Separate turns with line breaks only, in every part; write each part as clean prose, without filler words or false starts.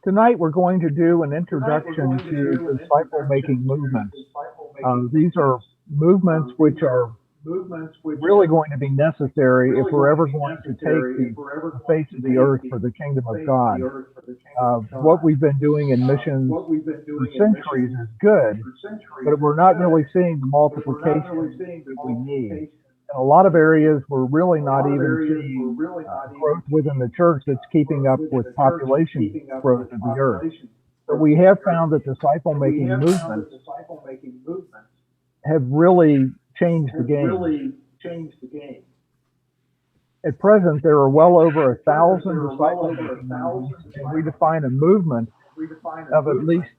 Tonight we're going to do an introduction to disciple-making movements. These are movements which are really going to be necessary if we're ever going to take the face of the earth for the kingdom of God. What we've been doing in missions for centuries is good, but we're not really seeing the multiplication that we need. In a lot of areas, we're really not even seeing growth within the church that's keeping up with population growth of the earth. But we have found that disciple making movements have really changed the game. At present, there are well over 1,000 disciple making movements, and we define a movement of at least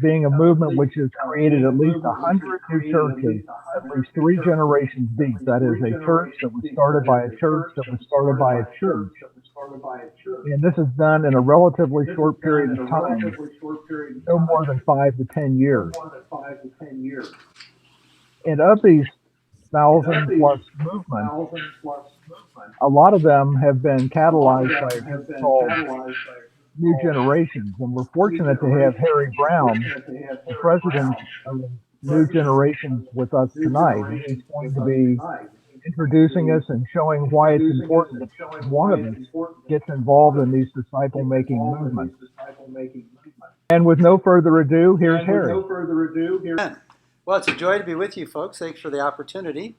being a movement which has created at least 100 new churches, at least three generations deep. That is a church that was started by a church that was started by a church. And this is done in a relatively short period of time, no more than 5 to 10 years. And of these 1,000 plus movements, a lot of them have been catalyzed by a group called New Generations. And we're fortunate to have Harry Brown, the president of New Generations, with us tonight. And he's going to be introducing us and showing why it's important that each one of us gets involved in these disciple making movements. And with no further ado, here's Harry.
Well, it's a joy to be with you folks. Thanks for the opportunity.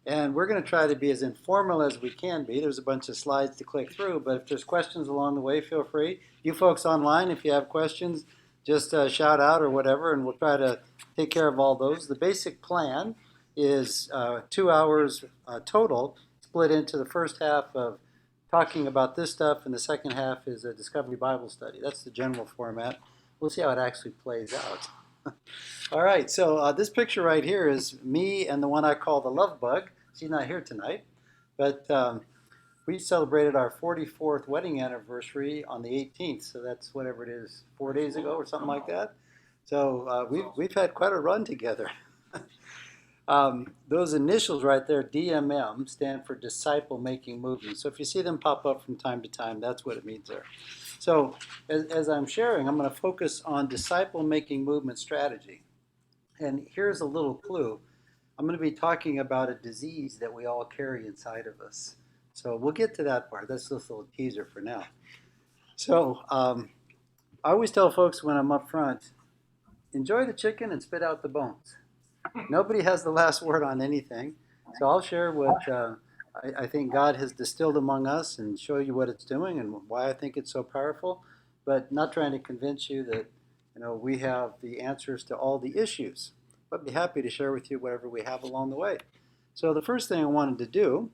And we're going to try to be as informal as we can be. There's a bunch of slides to click through, but if there's questions along the way, feel free. You folks online, if you have questions, just shout out or whatever, and we'll try to take care of all those. The basic plan is 2 hours total, split into the first half of talking about this stuff, and the second half is a Discovery Bible study. That's the general format. We'll see how it actually plays out. All right, so this picture right here is me and the one I call the love bug. She's not here tonight, but we celebrated our 44th wedding anniversary on the 18th, so that's whatever it is, 4 days ago or something like that. So we've had quite a run together. Those initials right there, DMM, stand for Disciple Making Movement. So if you see them pop up from time to time, that's what it means there. So as I'm sharing, I'm going to focus on disciple making movement strategy. And here's a little clue. I'm going to be talking about a disease that we all carry inside of us. So we'll get to that part. That's just a little teaser for now. So I always tell folks when I'm up front, enjoy the chicken and spit out the bones. Nobody has the last word on anything. So I'll share what I think God has distilled among us and show you what it's doing and why I think it's so powerful, but not trying to convince you that we have the answers to all the issues, but be happy to share with you whatever we have along the way. So the first thing I wanted to do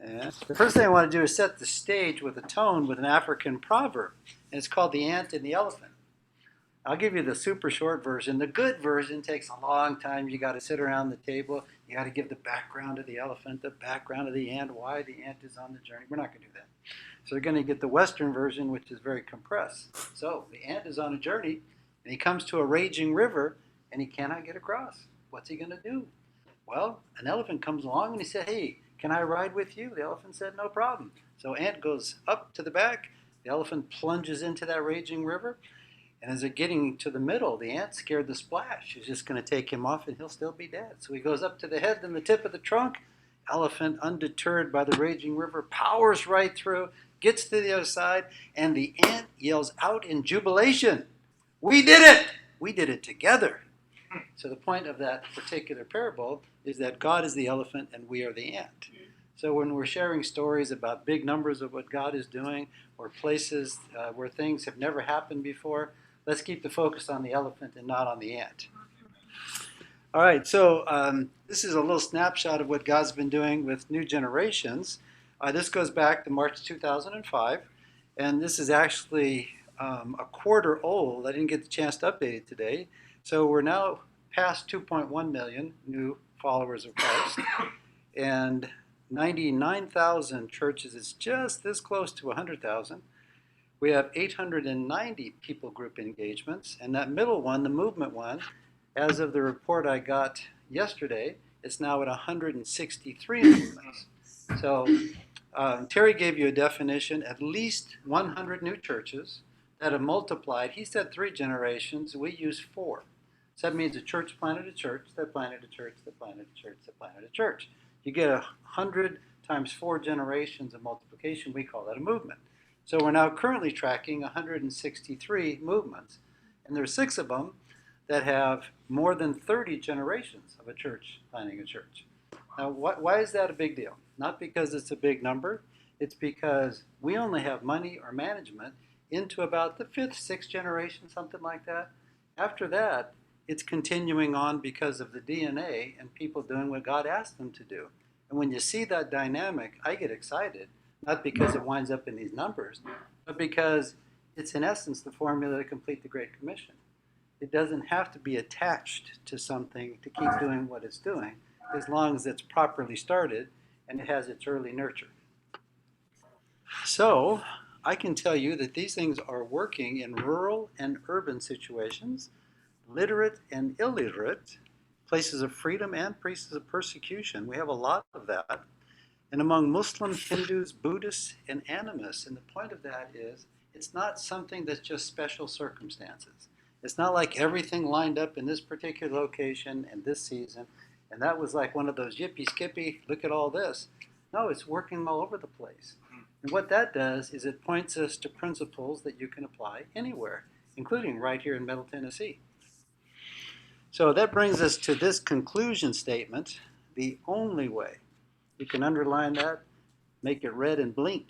is set the stage with a tone with an African proverb, and it's called The Ant and the Elephant. I'll give you the super short version. The good version takes a long time. You got to sit around the table. You got to give the background of the elephant, the background of the ant, why the ant is on the journey. We're not going to do that. So you're going to get the Western version, which is very compressed. So the ant is on a journey, and he comes to a raging river, and he cannot get across. What's he going to do? Well, an elephant comes along, and he said, hey, can I ride with you? The elephant said, no problem. So ant goes up to the back. The elephant plunges into that raging river. And as they're getting to the middle, the ant scared the splash. He's just going to take him off and he'll still be dead. So he goes up to the head and the tip of the trunk. Elephant, undeterred by the raging river, powers right through, gets to the other side, and the ant yells out in jubilation, we did it! We did it together. So the point of that particular parable is that God is the elephant and we are the ant. So when we're sharing stories about big numbers of what God is doing or places where things have never happened before, let's keep the focus on the elephant and not on the ant. All right, so this is a little snapshot of what God's been doing with New Generations. This goes back to March 2005, and this is actually a quarter old. I didn't get the chance to update it today. So we're now past 2.1 million new followers of Christ, and 99,000 churches. It's just this close to 100,000. We have 890 people group engagements, and that middle one, the movement one, as of the report I got yesterday, it's now at 163 movements. So Terry gave you a definition, at least 100 new churches. that have multiplied. He said 3 generations. We use 4. So that means a church planted a church, that planted a church, that planted a church, that planted a church. You get 100 times 4 generations of multiplication. We call that a movement. So we're now currently tracking 163 movements. And there are 6 of them that have more than 30 generations of a church planting a church. Now, why is that a big deal? Not because it's a big number. It's because we only have money or management into about the 5th, 6th generation, something like that. After that, it's continuing on because of the DNA and people doing what God asked them to do. And when you see that dynamic, I get excited, not because it winds up in these numbers, but because it's in essence the formula to complete the Great Commission. It doesn't have to be attached to something to keep doing what it's doing, as long as it's properly started and it has its early nurture. So I can tell you that these things are working in rural and urban situations, literate and illiterate, places of freedom and places of persecution. We have a lot of that. And among Muslims, Hindus, Buddhists, and animists. And the point of that is it's not something that's just special circumstances. It's not like everything lined up in this particular location and this season, and that was like one of those yippee skippy, look at all this. No, it's working all over the place. And what that does is it points us to principles that you can apply anywhere, including right here in Middle Tennessee. So that brings us to this conclusion statement: the only way, you can underline that, make it red and blink,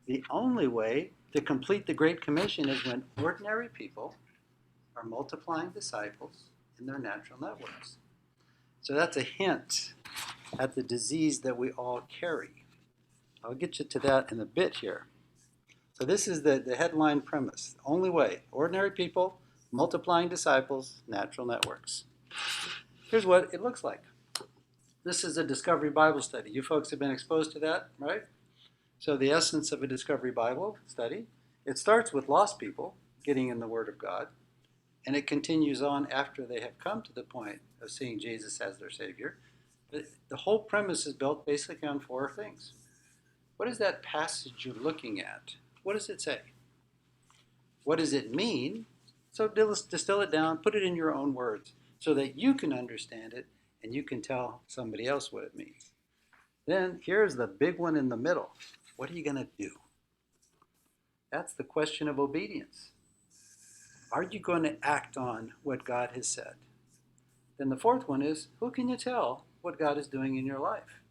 the only way to complete the Great Commission is when ordinary people are multiplying disciples in their natural networks. So that's a hint at the disease that we all carry. I'll get you to that in a bit here. So this is the headline premise. The only way, ordinary people, multiplying disciples, natural networks. Here's what it looks like. This is a Discovery Bible study. You folks have been exposed to that, right? So the essence of a Discovery Bible study, it starts with lost people getting in the Word of God, and it continues on after they have come to the point of seeing Jesus as their Savior. The whole premise is built basically on 4 things. What is that passage you're looking at? What does it say? What does it mean? So distill it down, put it in your own words so that you can understand it and you can tell somebody else what it means. Then here's the big one in the middle. What are you going to do? That's the question of obedience. Are you going to act on what God has said? Then the 4th one is, who can you tell what God is doing in your life?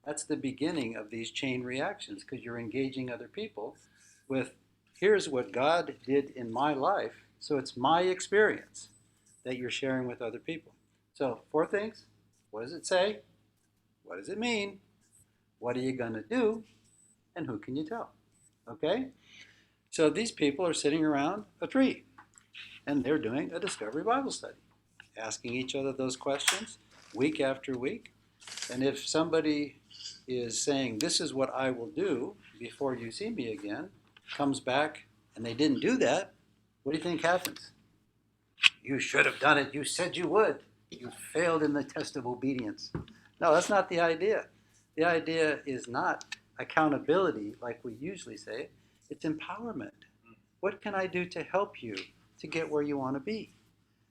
That's the beginning of these chain reactions, because you're engaging other people with, here's what God did in my life, so it's my experience that you're sharing with other people. So 4 things. What does it say? What does it mean? What are you going to do? And who can you tell? Okay? So these people are sitting around a tree, and they're doing a Discovery Bible study, asking each other those questions week after week. And if somebody is saying, this is what I will do before you see me again, comes back and they didn't do that, what do you think happens? You should have done it. You said you would. You failed in the test of obedience. No, that's not the idea. The idea is not accountability like we usually say. It's empowerment. What can I do to help you to get where you want to be?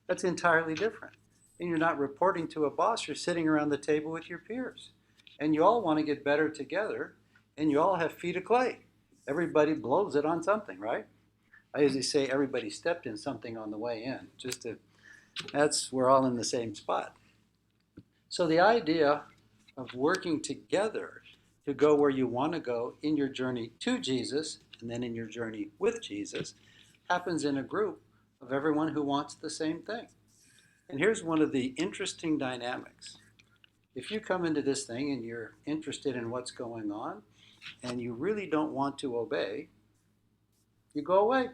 That's entirely different. And you're not reporting to a boss. You're sitting around the table with your peers. And you all want to get better together, and you all have feet of clay. Everybody blows it on something, right? I usually say everybody stepped in something on the way in. We're all in the same spot. So the idea of working together to go where you want to go in your journey to Jesus and then in your journey with Jesus happens in a group of everyone who wants the same thing. And here's one of the interesting dynamics. If you come into this thing and you're interested in what's going on and you really don't want to obey, you go away.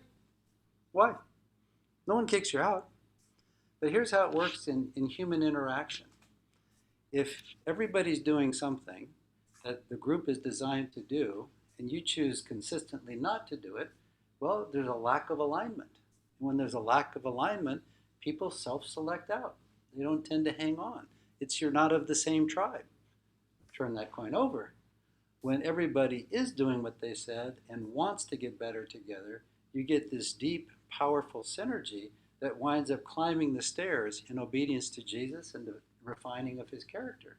Why? No one kicks you out. But here's how it works in human interaction. If everybody's doing something that the group is designed to do and you choose consistently not to do it, well, there's a lack of alignment. And when there's a lack of alignment, people self-select out. They don't tend to hang on. You're not of the same tribe. Turn that coin over. When everybody is doing what they said and wants to get better together, you get this deep, powerful synergy that winds up climbing the stairs in obedience to Jesus and the refining of his character.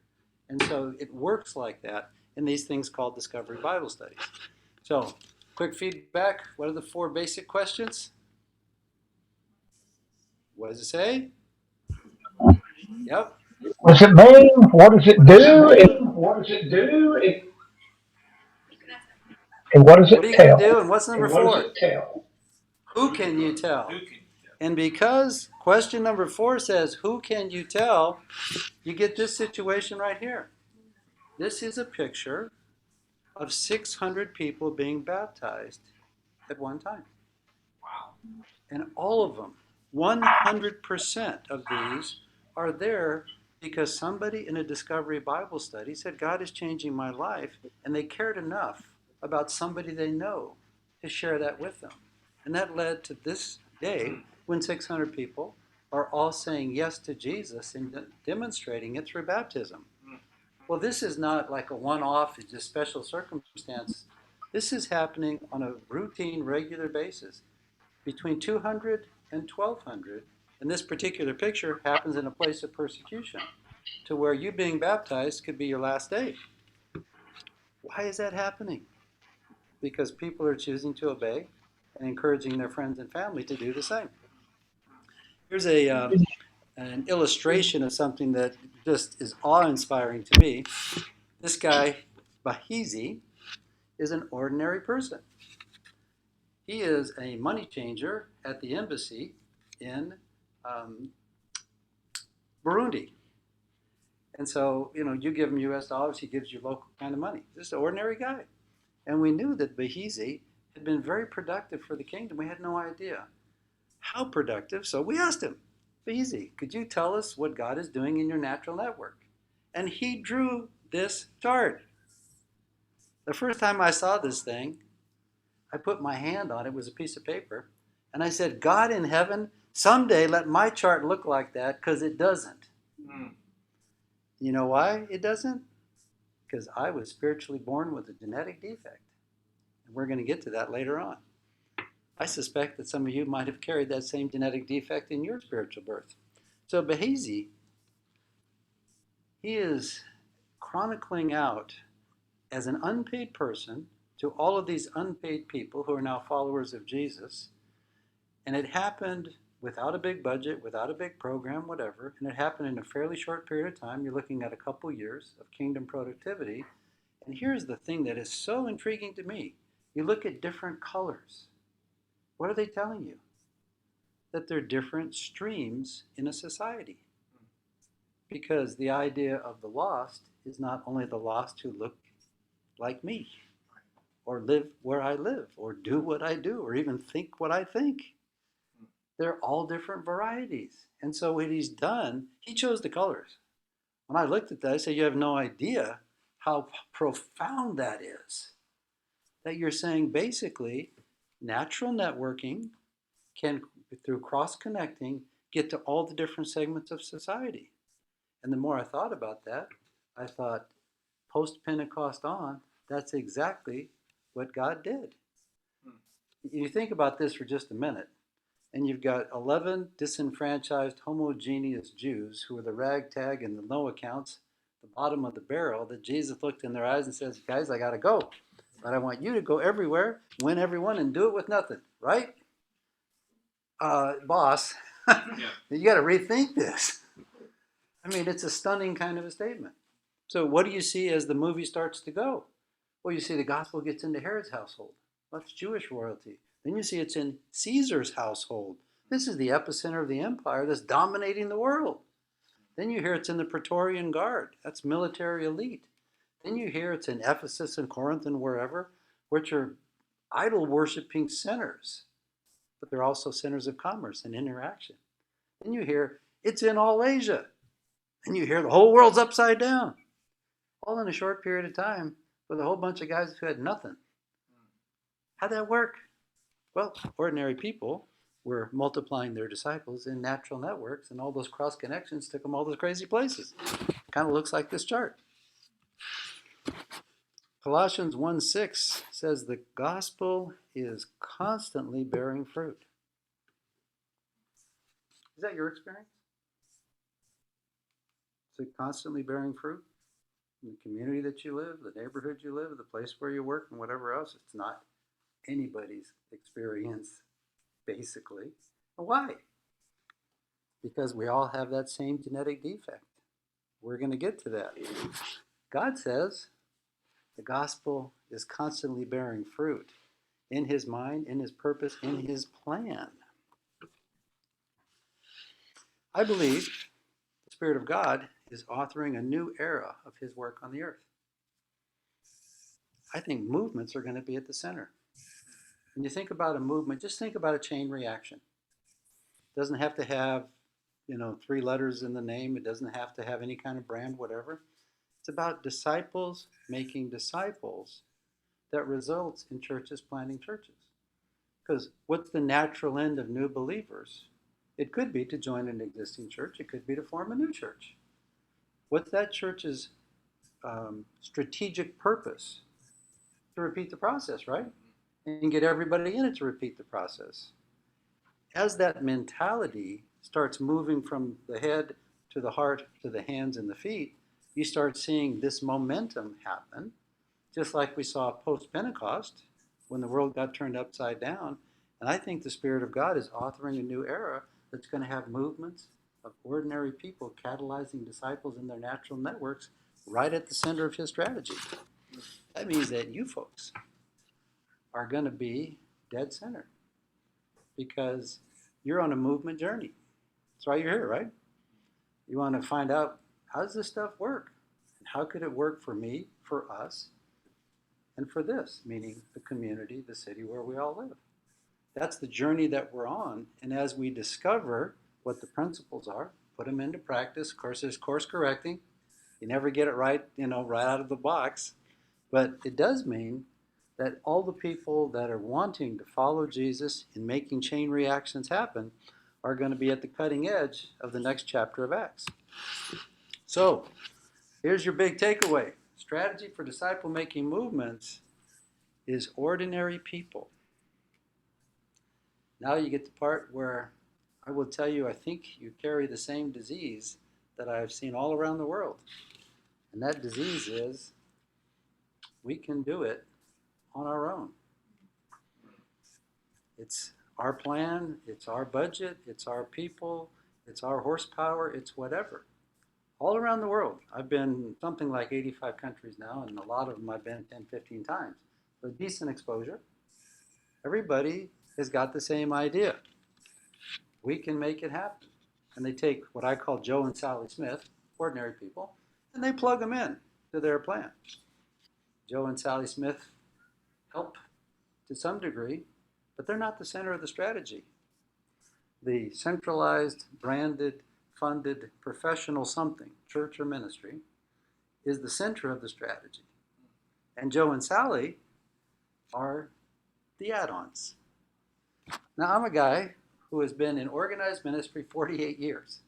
And so it works like that in these things called Discovery Bible Studies. So, quick feedback. What are the 4 basic questions? What does it say? Yep.
What does it mean? What does it do?
What does it do?
And what does
What are
it
you going to
tell?
do? And what's number
And what does
4?
it tell?
Who can you tell?
Who can you tell?
And because question number 4 says, who can you tell? You get this situation right here. This is a picture of 600 people being baptized at one time.
Wow.
And all of them, 100% of these are there because somebody in a Discovery Bible study said, God is changing my life, and they cared enough about somebody they know to share that with them. And that led to this day when 600 people are all saying yes to Jesus and demonstrating it through baptism. Well, this is not like a one-off, it's just special circumstance. This is happening on a routine, regular basis. Between 200 and 1,200, and this particular picture happens in a place of persecution, to where you being baptized could be your last day. Why is that happening? Because people are choosing to obey and encouraging their friends and family to do the same. Here's an illustration of something that just is awe-inspiring to me. This guy, Bahizi, is an ordinary person. He is a money changer at the embassy in Burundi. And so, you give him US dollars, he gives you local kind of money. Just an ordinary guy. And we knew that Bahizi had been very productive for the kingdom. We had no idea how productive. So we asked him, Bahizi, could you tell us what God is doing in your natural network? And he drew this chart. The first time I saw this thing, I put my hand on it. It was a piece of paper. And I said, God in heaven, someday let my chart look like that, because it doesn't. You know why it doesn't? Because I was spiritually born with a genetic defect. And we're going to get to that later on. I suspect that some of you might have carried that same genetic defect in your spiritual birth. So Bahizi, he is chronicling out as an unpaid person to all of these unpaid people who are now followers of Jesus. And it happened without a big budget, without a big program, whatever. And it happened in a fairly short period of time. You're looking at a couple years of kingdom productivity. And here's the thing that is so intriguing to me. You look at different colors. What are they telling you? That they're different streams in a society. Because the idea of the lost is not only the lost who look like me, or live where I live, or do what I do, or even think what I think. They're all different varieties. And so what he's done, he chose the colors. When I looked at that, I said, you have no idea how profound that is. That you're saying basically, natural networking can, through cross-connecting, get to all the different segments of society. And the more I thought about that, I thought, post-Pentecost on, that's exactly what God did. You think about this for just a minute, and you've got 11 disenfranchised, homogeneous Jews who are the ragtag and the no accounts, the bottom of the barrel, that Jesus looked in their eyes and says, guys, I got to go. But I want you to go everywhere, win everyone, and do it with nothing, right? Boss, you got to rethink this. I mean, it's a stunning kind of a statement. So what do you see as the movie starts to go? Well, you see the gospel gets into Herod's household. That's Jewish royalty. Then you see it's in Caesar's household. This is the epicenter of the empire that's dominating the world. Then you hear it's in the Praetorian Guard. That's military elite. Then you hear it's in Ephesus and Corinth and wherever, which are idol-worshiping centers. But they're also centers of commerce and interaction. Then you hear it's in all Asia. And you hear the whole world's upside down. All in a short period of time with a whole bunch of guys who had nothing. How'd that work? Well, ordinary people were multiplying their disciples in natural networks, and all those cross connections took them all those crazy places. Kind of looks like this chart. Colossians 1:6 says the gospel is constantly bearing fruit. Is that your experience? Is it constantly bearing fruit? In the community that you live, the neighborhood you live, the place where you work, and whatever else, it's not anybody's experience, basically. Why? Because we all have that same genetic defect. We're going to get to that. God says the gospel is constantly bearing fruit in his mind, in his purpose, in his plan. I believe the Spirit of God is authoring a new era of his work on the earth. I think movements are going to be at the center. When you think about a movement, just think about a chain reaction. It doesn't have to have, 3 letters in the name. It doesn't have to have any kind of brand, whatever. It's about disciples making disciples that results in churches planting churches. Because what's the natural end of new believers? It could be to join an existing church. It could be to form a new church. What's that church's strategic purpose? To repeat the process, right? And get everybody in it to repeat the process. As that mentality starts moving from the head to the heart to the hands and the feet, you start seeing this momentum happen, just like we saw post-Pentecost when the world got turned upside down. And I think the Spirit of God is authoring a new era that's going to have movements of ordinary people catalyzing disciples in their natural networks right at the center of his strategy. That means that you folks are going to be dead center because you're on a movement journey. That's why you're here, right? You want to find out, how does this stuff work? And how could it work for me, for us, and for this, meaning the community, the city where we all live? That's the journey that we're on. And as we discover what the principles are, put them into practice. Of course, there's course correcting. You never get it right, right out of the box. But it does mean that all the people that are wanting to follow Jesus and making chain reactions happen are going to be at the cutting edge of the next chapter of Acts. So, here's your big takeaway. Strategy for disciple-making movements is ordinary people. Now you get the part where I will tell you, I think you carry the same disease that I've seen all around the world. And that disease is, we can do it on our own. It's our plan, it's our budget, it's our people, it's our horsepower, it's whatever. All around the world. I've been something like 85 countries now, and a lot of them I've been 10, 15 times. So decent exposure. Everybody has got the same idea. We can make it happen. And they take what I call Joe and Sally Smith, ordinary people, and they plug them in to their plan. Joe and Sally Smith help to some degree, but they're not the center of the strategy. The centralized, branded, funded, professional something, church or ministry, is the center of the strategy. And Joe and Sally are the add-ons. Now, I'm a guy who has been in organized ministry 48 years.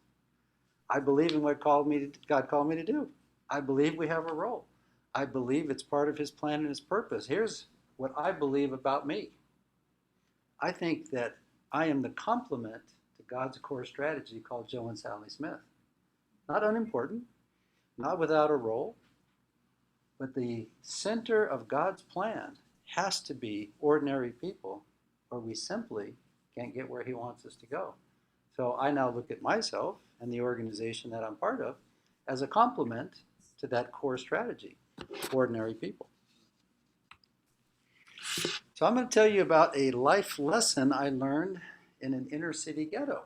I believe in what God called me to do. I believe we have a role. I believe it's part of his plan and his purpose. Here's what I believe about me. I think that I am the complement to God's core strategy called Joe and Sally Smith. Not unimportant, not without a role, but the center of God's plan has to be ordinary people, or we simply can't get where he wants us to go. So I now look at myself and the organization that I'm part of as a complement to that core strategy, ordinary people. So I'm going to tell you about a life lesson I learned in an inner city ghetto.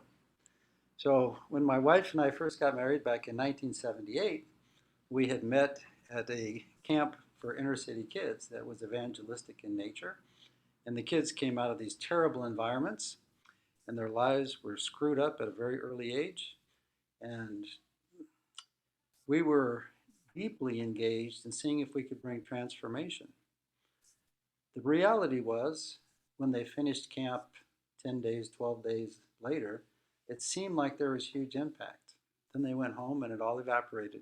So when my wife and I first got married back in 1978, we had met at a camp for inner city kids that was evangelistic in nature. And the kids came out of these terrible environments, and their lives were screwed up at a very early age. And we were deeply engaged in seeing if we could bring transformation. The reality was, when they finished camp 10 days, 12 days later, it seemed like there was huge impact. Then they went home and it all evaporated.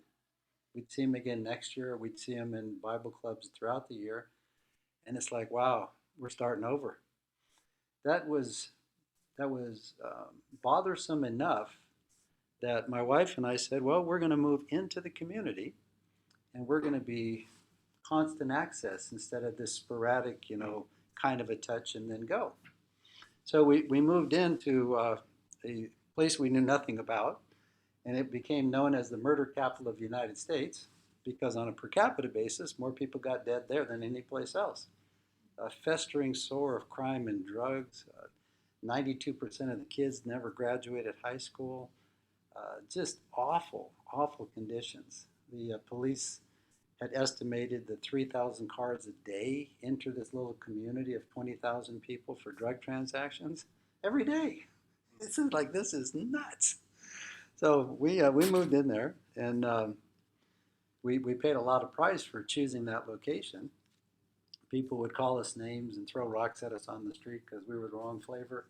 We'd see them again next year. We'd see them in Bible clubs throughout the year. And it's like, wow, we're starting over. That was bothersome enough that my wife and I said, well, we're going to move into the community and we're going to be constant access instead of this sporadic, kind of a touch and then go. So we moved into a place we knew nothing about, and it became known as the murder capital of the United States because on a per capita basis, more people got dead there than any place else. A festering sore of crime and drugs. 92% of the kids never graduated high school. Just awful, awful conditions. The police had estimated that 3,000 cars a day enter this little community of 20,000 people for drug transactions every day. It's like, this is nuts. So we moved in there, and we paid a lot of price for choosing that location. People would call us names and throw rocks at us on the street because we were the wrong flavor.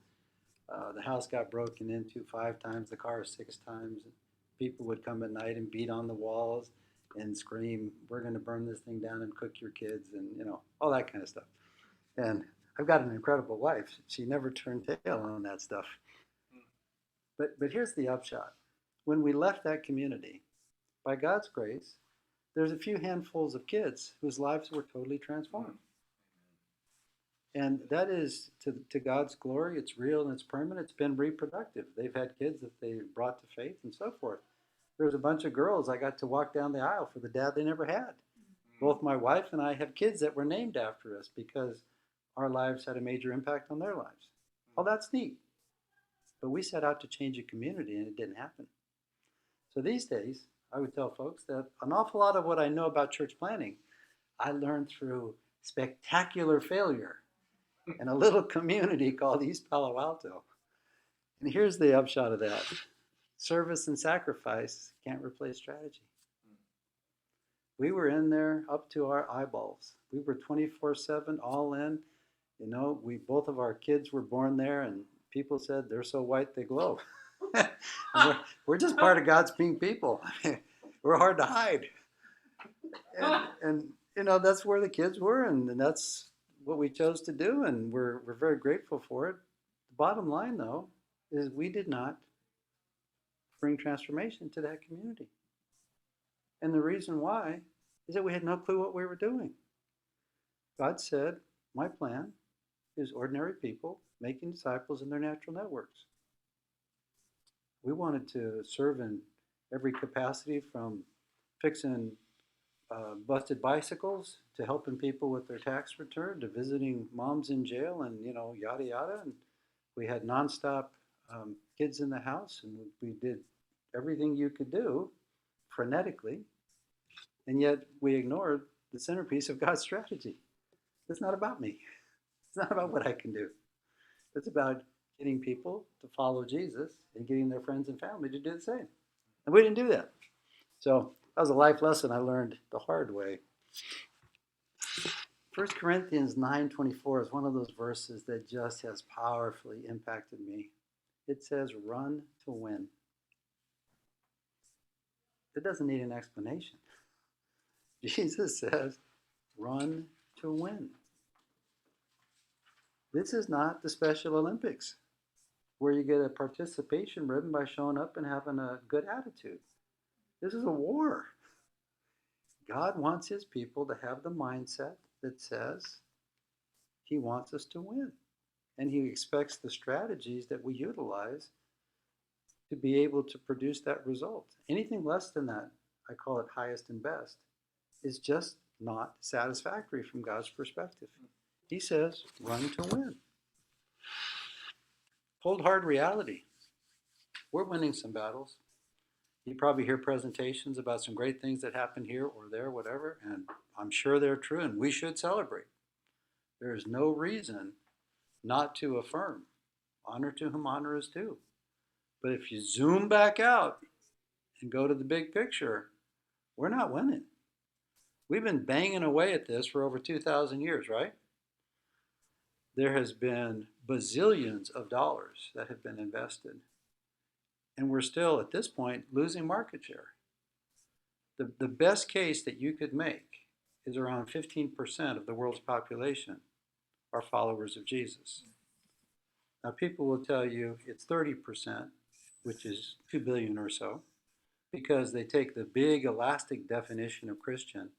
The house got broken into 5 times, the car 6 times. People would come at night and beat on the walls and scream, we're going to burn this thing down and cook your kids, and all that kind of stuff. And I've got an incredible wife. She never turned tail on that stuff. But here's the upshot. When we left that community, by God's grace, there's a few handfuls of kids whose lives were totally transformed. And that is to God's glory. It's real and it's permanent. It's been reproductive. They've had kids that they brought to faith and so forth. There was a bunch of girls I got to walk down the aisle for the dad they never had. Both my wife and I have kids that were named after us because our lives had a major impact on their lives. Oh, that's neat. But we set out to change a community and it didn't happen. So these days, I would tell folks that an awful lot of what I know about church planning, I learned through spectacular failure in a little community called East Palo Alto. And here's the upshot of that. Service and sacrifice can't replace strategy. We were in there up to our eyeballs. We were 24/7, all in. Both of our kids were born there, and people said they're so white they glow. we're just part of God's pink people. We're hard to hide. And that's where the kids were, and that's what we chose to do, and we're very grateful for it. The bottom line, though, is we did not bring transformation to that community. And the reason why is that we had no clue what we were doing. God said, my plan is ordinary people making disciples in their natural networks. We wanted to serve in every capacity, from fixing busted bicycles to helping people with their tax return to visiting moms in jail and, yada, yada. And we had nonstop kids in the house, and we did everything you could do frenetically, and yet we ignored the centerpiece of God's strategy. It's not about me. It's not about what I can do. It's about getting people to follow Jesus and getting their friends and family to do the same. And we didn't do that. So that was a life lesson I learned the hard way. 1 Corinthians 9:24 is one of those verses that just has powerfully impacted me. It says, run to win. It doesn't need an explanation. Jesus says, run to win. This is not the Special Olympics where you get a participation ribbon by showing up and having a good attitude. This is a war. God wants his people to have the mindset that says he wants us to win. And he expects the strategies that we utilize to be able to produce that result. Anything less than that, I call it highest and best, is just not satisfactory from God's perspective. He says, run to win. Cold hard reality. We're winning some battles. You probably hear presentations about some great things that happen here or there, whatever, and I'm sure they're true, and we should celebrate. There is no reason not to affirm. Honor to whom honor is due. But if you zoom back out and go to the big picture, we're not winning. We've been banging away at this for over 2,000 years, right? There has been bazillions of dollars that have been invested. And we're still, at this point, losing market share. The best case that you could make is around 15% of the world's population are followers of Jesus. Now, people will tell you it's 30%, which is 2 billion or so, because they take the big elastic definition of Christian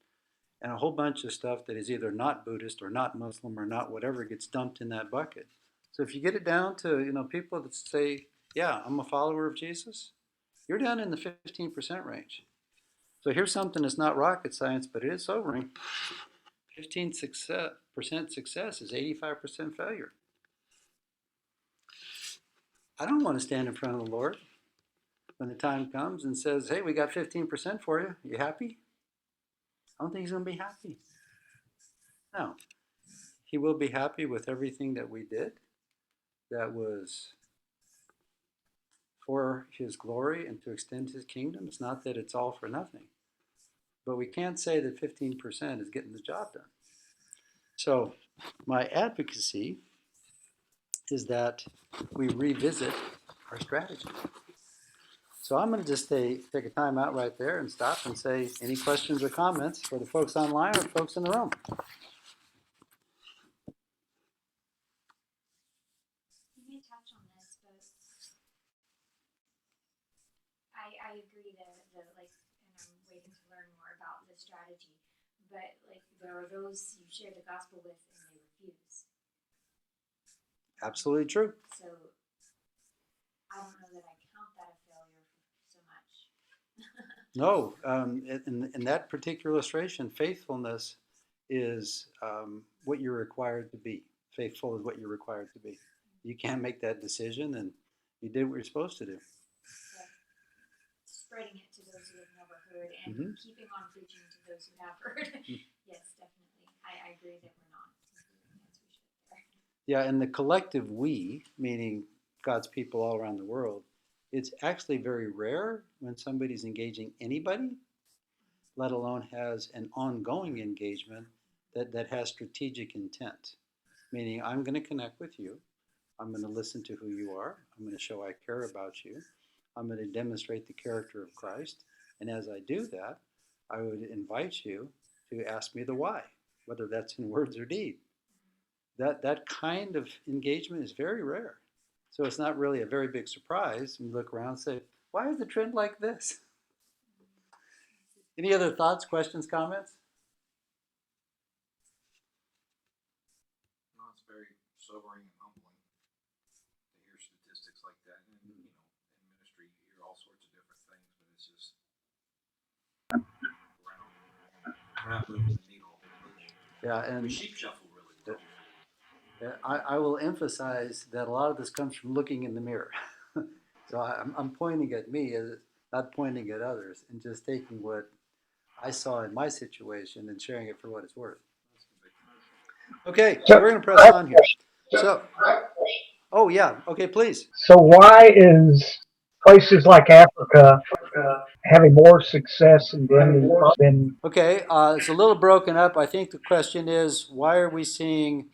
and a whole bunch of stuff that is either not Buddhist or not Muslim or not whatever gets dumped in that bucket. So if you get it down to, people that say, yeah, I'm a follower of Jesus, you're down in the 15% range. So here's something that's not rocket science, but it is sobering. 15% success is 85% failure. I don't want to stand in front of the Lord when the time comes and says, hey, we got 15% for you. You happy? I don't think he's going to be happy. No. He will be happy with everything that we did that was for his glory and to extend his kingdom. It's not that it's all for nothing. But we can't say that 15% is getting the job done. So my advocacy is that we revisit our strategy. So I'm going to just take a time out right there and stop and say, any questions or comments for the folks online or folks in the room?
You may touch on this, but I agree that and I'm waiting to learn more about the strategy. But there are those you share the gospel with and they refuse.
Absolutely true.
So I don't know that I count that a failure so much.
No, in that particular illustration, faithfulness is what you're required to be. Faithful is what you're required to be. You can't make that decision, and you did what you're supposed to do.
So, spreading it to those who have never heard and keeping on preaching to those who have heard. Yes, definitely. I agree that we're not doing as we should there.
Yeah, and the collective we, meaning God's people all around the world, it's actually very rare when somebody's engaging anybody, let alone has an ongoing engagement that has strategic intent. Meaning, I'm going to connect with you. I'm going to listen to who you are. I'm going to show I care about you. I'm going to demonstrate the character of Christ. And as I do that, I would invite you to ask me the why, whether that's in words or deed. That kind of engagement is very rare. So it's not really a very big surprise when you look around and say, why is the trend like this? Any other thoughts, questions, comments?
No, it's very sobering and humbling to hear statistics like that. And, in ministry, you hear all sorts of different things, but it's just, we're not moving the needle.
Yeah, and
We sheep shuffle really well.
I will emphasize that a lot of this comes from looking in the mirror. So I'm pointing at me, not pointing at others, and just taking what I saw in my situation and sharing it for what it's worth. Okay, so we're going to press on here. So, oh yeah, okay, please.
So why is places like Africa having more success than
Okay, it's a little broken up. I think the question is, why are we seeing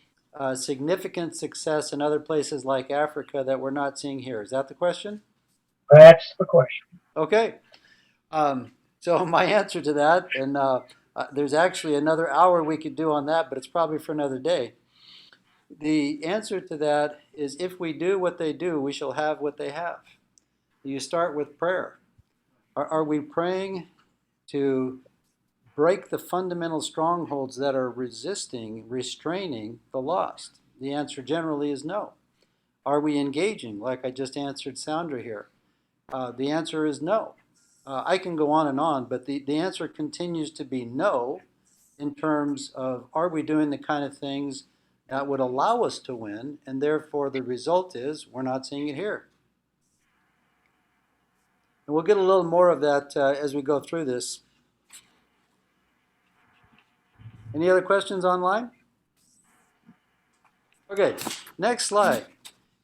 significant success in other places like Africa that we're not seeing here? Is that the question?
that's the question.
Okay. So my answer to that, and there's actually another hour we could do on that, but it's probably for another day. The answer to that is if we do what they do, we shall have what they have. You start with prayer. Are we praying to break the fundamental strongholds that are restraining the lost? The answer generally is no. Are we engaging, like I just answered Sandra here? The answer is no. I can go on, but the answer continues to be no in terms of are we doing the kind of things that would allow us to win, and therefore the result is we're not seeing it here. And we'll get a little more of that as we go through this. Any other questions online? Okay, next slide.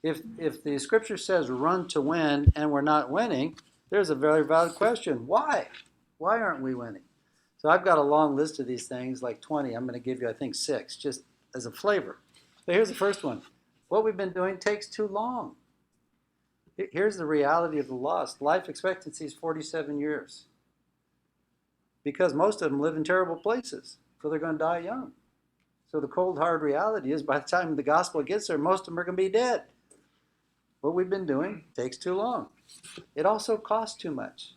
If the scripture says run to win and we're not winning, there's a very valid question. Why? Why aren't we winning? So I've got a long list of these things, like 20. I'm going to give you, I think, 6, just as a flavor. So here's the first one. What we've been doing takes too long. Here's the reality of the lost. Life expectancy is 47 years. because most of them live in terrible places, so they're going to die young. So the cold, hard reality is by the time the gospel gets there, most of them are going to be dead. What we've been doing takes too long. It also costs too much.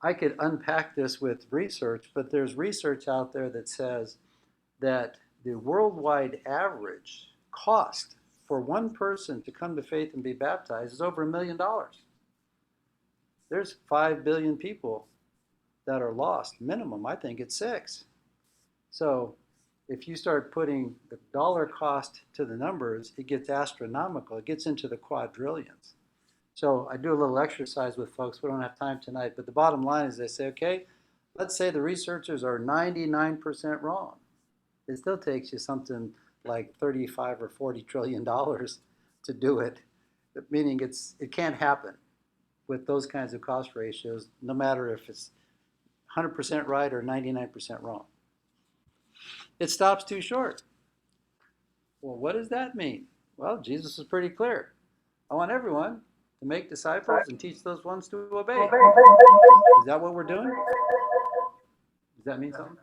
I could unpack this with research, but there's research out there that says that the worldwide average cost for one person to come to faith and be baptized is over $1 million. There's 5 billion people that are lost. Minimum, I think it's 6. So if you start putting the dollar cost to the numbers, it gets astronomical. It gets into the quadrillions. So I do a little exercise with folks. We don't have time tonight, but the bottom line is they say, okay, let's say the researchers are 99% wrong. It still takes you something like 35 or 40 trillion dollars to do it, meaning it can't happen with those kinds of cost ratios, no matter if it's 100% right or 99% wrong. It stops too short. Well, what does that mean? Well, Jesus is pretty clear. I want everyone to make disciples and teach those ones to obey. Is that what we're doing? Does that mean something?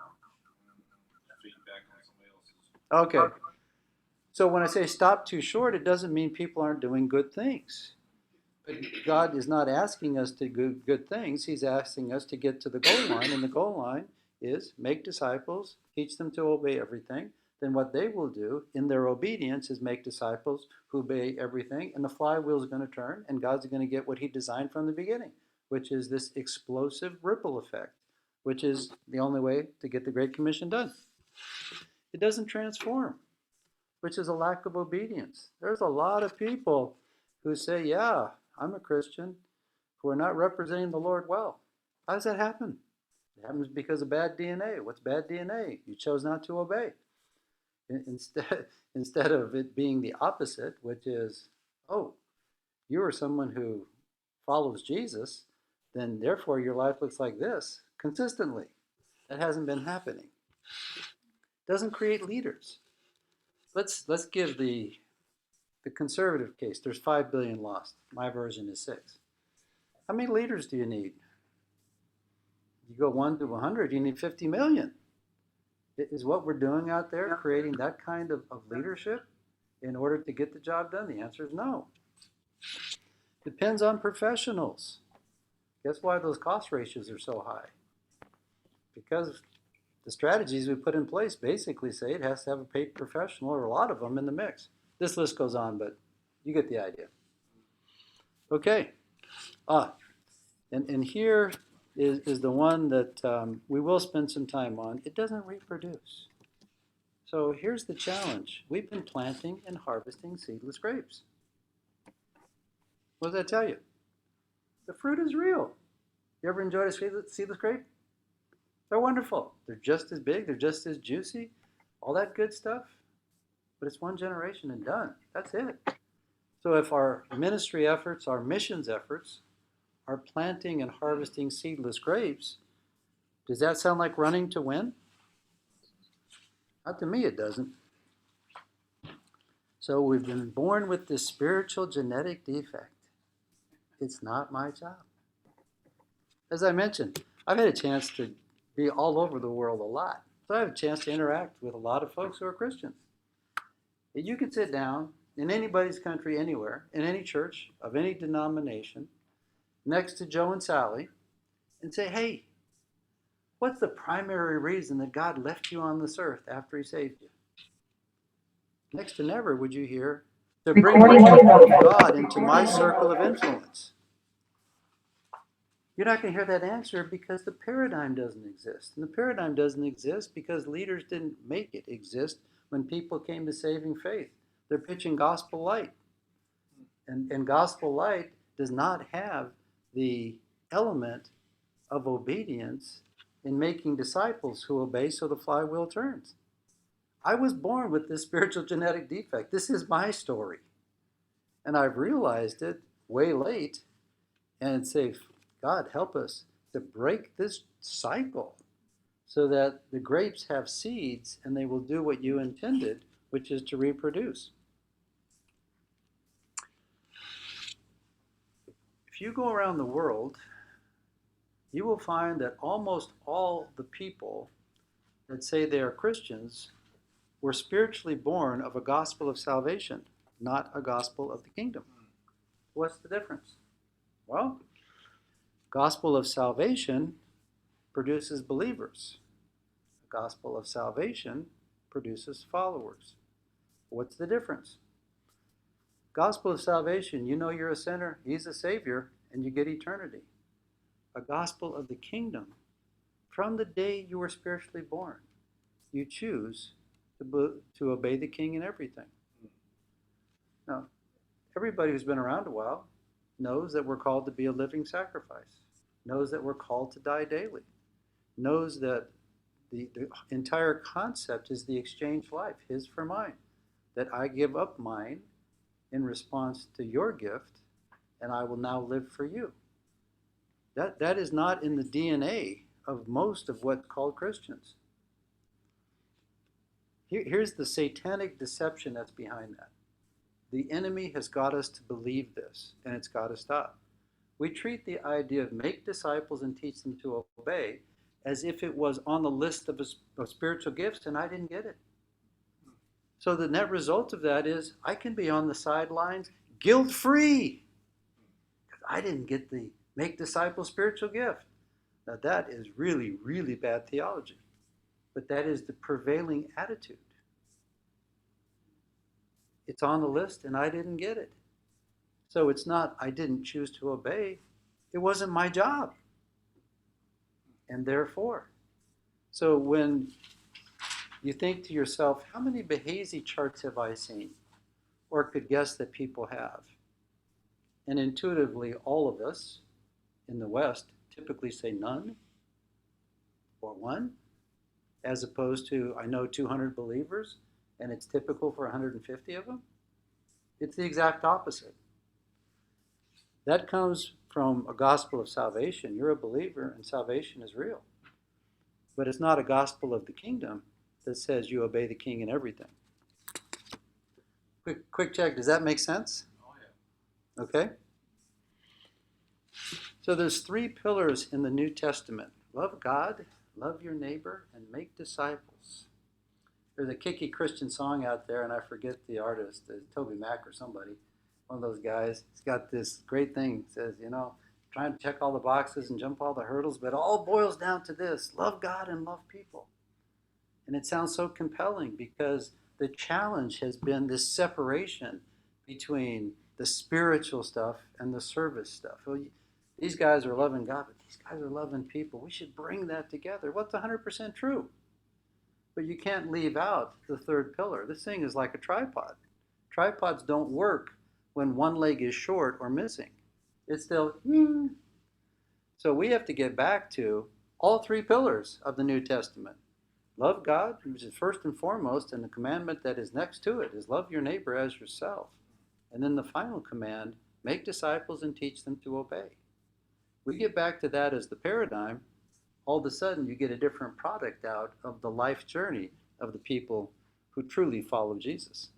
Feedback on somebody else's.
Okay. So when I say stop too short, it doesn't mean people aren't doing good things. But God is not asking us to do good things. He's asking us to get to the goal line, and the goal line is make disciples, teach them to obey everything. Then what they will do in their obedience is make disciples who obey everything, and the flywheel is going to turn, and God's going to get what he designed from the beginning, which is this explosive ripple effect, which is the only way to get the Great Commission done. It doesn't transform, which is a lack of obedience. There's a lot of people who say, yeah, I'm a Christian, who are not representing the Lord well. How does that happen? It happens because of bad DNA. What's bad DNA? You chose not to obey. Instead of it being the opposite, which is, oh, you are someone who follows Jesus, then therefore your life looks like this consistently. That hasn't been happening. Doesn't create leaders. Let's give the conservative case. There's 5 billion lost. My version is 6. How many leaders do you need? You go 1 to 100, you need 50 million. Is what we're doing out there creating that kind of leadership in order to get the job done? The answer is no. Depends on professionals. Guess why those cost ratios are so high? Because the strategies we put in place basically say it has to have a paid professional or a lot of them in the mix. This list goes on, but you get the idea. Okay. And here is the one that we will spend some time on. It doesn't reproduce. So here's the challenge. We've been planting and harvesting seedless grapes. What does that tell you? The fruit is real. You ever enjoyed a seedless grape? They're wonderful. They're just as big. They're just as juicy. All that good stuff. But it's one generation and done. That's it. So if our ministry efforts, our missions efforts, are planting and harvesting seedless grapes, does that sound like running to win? Not to me, it doesn't. So we've been born with this spiritual genetic defect. It's not my job. As I mentioned, I've had a chance to be all over the world a lot. So I have a chance to interact with a lot of folks who are Christians. You can sit down in anybody's country, anywhere, in any church of any denomination, next to Joe and Sally, and say, hey, what's the primary reason that God left you on this earth after he saved you? Next to never would you hear, to bring the kingdom of God into my circle of influence. You're not going to hear that answer because the paradigm doesn't exist. And the paradigm doesn't exist because leaders didn't make it exist when people came to saving faith. They're pitching gospel light. And gospel light does not have the element of obedience in making disciples who obey so the flywheel turns. I was born with this spiritual genetic defect. This is my story. And I've realized it way late and say, God, help us to break this cycle so that the grapes have seeds and they will do what you intended, which is to reproduce. If you go around the world, you will find that almost all the people that say they are Christians were spiritually born of a gospel of salvation, not a gospel of the kingdom. What's the difference? Well, gospel of salvation produces believers. The gospel of salvation produces followers. What's the difference? Gospel of salvation, you know you're a sinner, he's a savior, and you get eternity. A gospel of the kingdom, from the day you were spiritually born, you choose to obey the king in everything. Now, everybody who's been around a while knows that we're called to be a living sacrifice, knows that we're called to die daily, knows that the entire concept is the exchange life, his for mine, that I give up mine in response to your gift, and I will now live for you. That is not in the DNA of most of what's called Christians. Here's the satanic deception that's behind that. The enemy has got us to believe this, and it's got to stop. We treat the idea of make disciples and teach them to obey as if it was on the list of spiritual gifts, and I didn't get it. So the net result of that is I can be on the sidelines guilt-free because I didn't get the make disciples spiritual gift. Now that is really, really bad theology, but that is the prevailing attitude. It's on the list and I didn't get it. So it's not I didn't choose to obey. It wasn't my job. And therefore, so when you think to yourself, how many Behazy charts have I seen? Or could guess that people have. And intuitively, all of us in the West typically say none or one, as opposed to, I know 200 believers, and it's typical for 150 of them. It's the exact opposite. That comes from a gospel of salvation. You're a believer, and salvation is real. But it's not a gospel of the kingdom that says you obey the king in everything. Quick check, does that make sense?
Oh, yeah.
Okay? So there's 3 pillars in the New Testament. Love God, love your neighbor, and make disciples. There's a kicky Christian song out there, and I forget the artist, Toby Mac or somebody, one of those guys. He's got this great thing. It says, trying to check all the boxes and jump all the hurdles, but it all boils down to this: love God and love people. And it sounds so compelling because the challenge has been this separation between the spiritual stuff and the service stuff. Well, these guys are loving God, but these guys are loving people. We should bring that together. What's 100% true? But you can't leave out the 3rd pillar. This thing is like a tripod. Tripods don't work when one leg is short or missing. It's still, So we have to get back to all 3 pillars of the New Testament. Love God, which is first and foremost, and the commandment that is next to it is love your neighbor as yourself. And then the final command, make disciples and teach them to obey. We get back to that as the paradigm, all of a sudden you get a different product out of the life journey of the people who truly follow Jesus.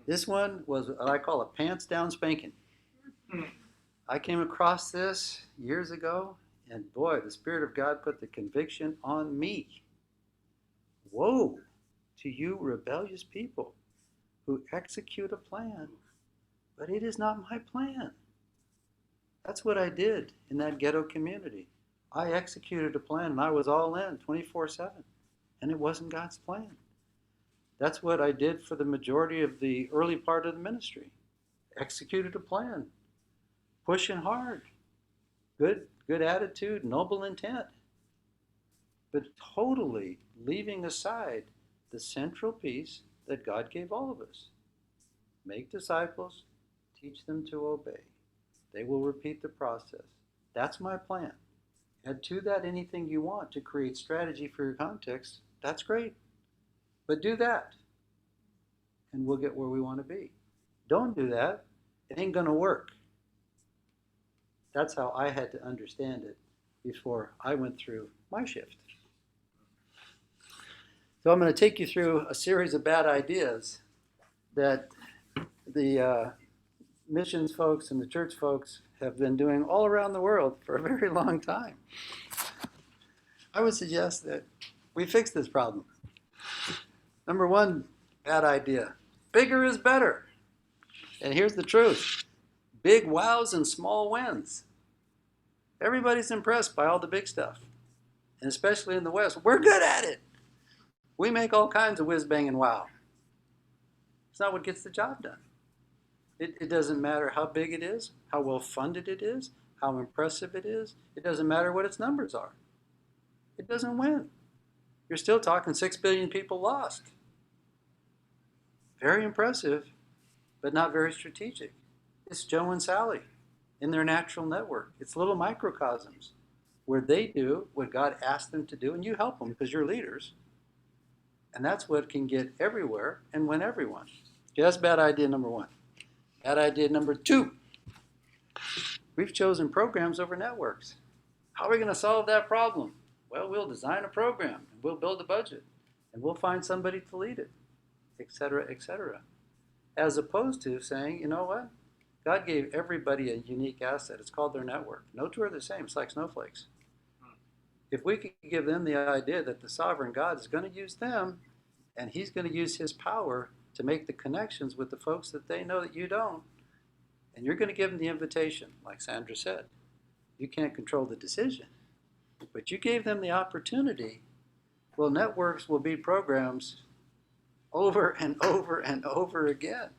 This one was what I call a pants down spanking. I came across this years ago, and boy, the Spirit of God put the conviction on me. Woe to you rebellious people who execute a plan, but it is not my plan. That's what I did in that ghetto community. I executed a plan and I was all in 24/7, and it wasn't God's plan. That's what I did for the majority of the early part of the ministry. Executed a plan, pushing hard, good attitude, noble intent, but totally leaving aside the central piece that God gave all of us. Make disciples, teach them to obey. They will repeat the process. That's my plan. Add to that anything you want to create strategy for your context. That's great. But do that, and we'll get where we want to be. Don't do that, it ain't going to work. That's how I had to understand it before I went through my shift. So I'm going to take you through a series of bad ideas that the missions folks and the church folks have been doing all around the world for a very long time. I would suggest that we fix this problem. Number one, bad idea. Bigger is better. And here's the truth. Big wows and small wins. Everybody's impressed by all the big stuff. And especially in the West, we're good at it. We make all kinds of whiz bang and wow. It's not what gets the job done. It doesn't matter how big it is, how well funded it is, how impressive it is. It doesn't matter what its numbers are. It doesn't win. You're still talking 6 billion people lost. Very impressive, but not very strategic. It's Joe and Sally in their natural network. It's little microcosms where they do what God asked them to do, and you help them because you're leaders. And that's what can get everywhere and win everyone. Okay, that's bad idea number one. Bad idea number two. We've chosen programs over networks. How are we going to solve that problem? Well, we'll design a program, and we'll build a budget, and we'll find somebody to lead it, etc., etc. As opposed to saying, you know what? God gave everybody a unique asset. It's called their network. No two are the same. It's like snowflakes. If we could give them the idea that the sovereign God is going to use them, and he's going to use his power to make the connections with the folks that they know that you don't, and you're going to give them the invitation, like Sandra said. You can't control the decision, but you gave them the opportunity. Well, networks will be programs over and over and over again.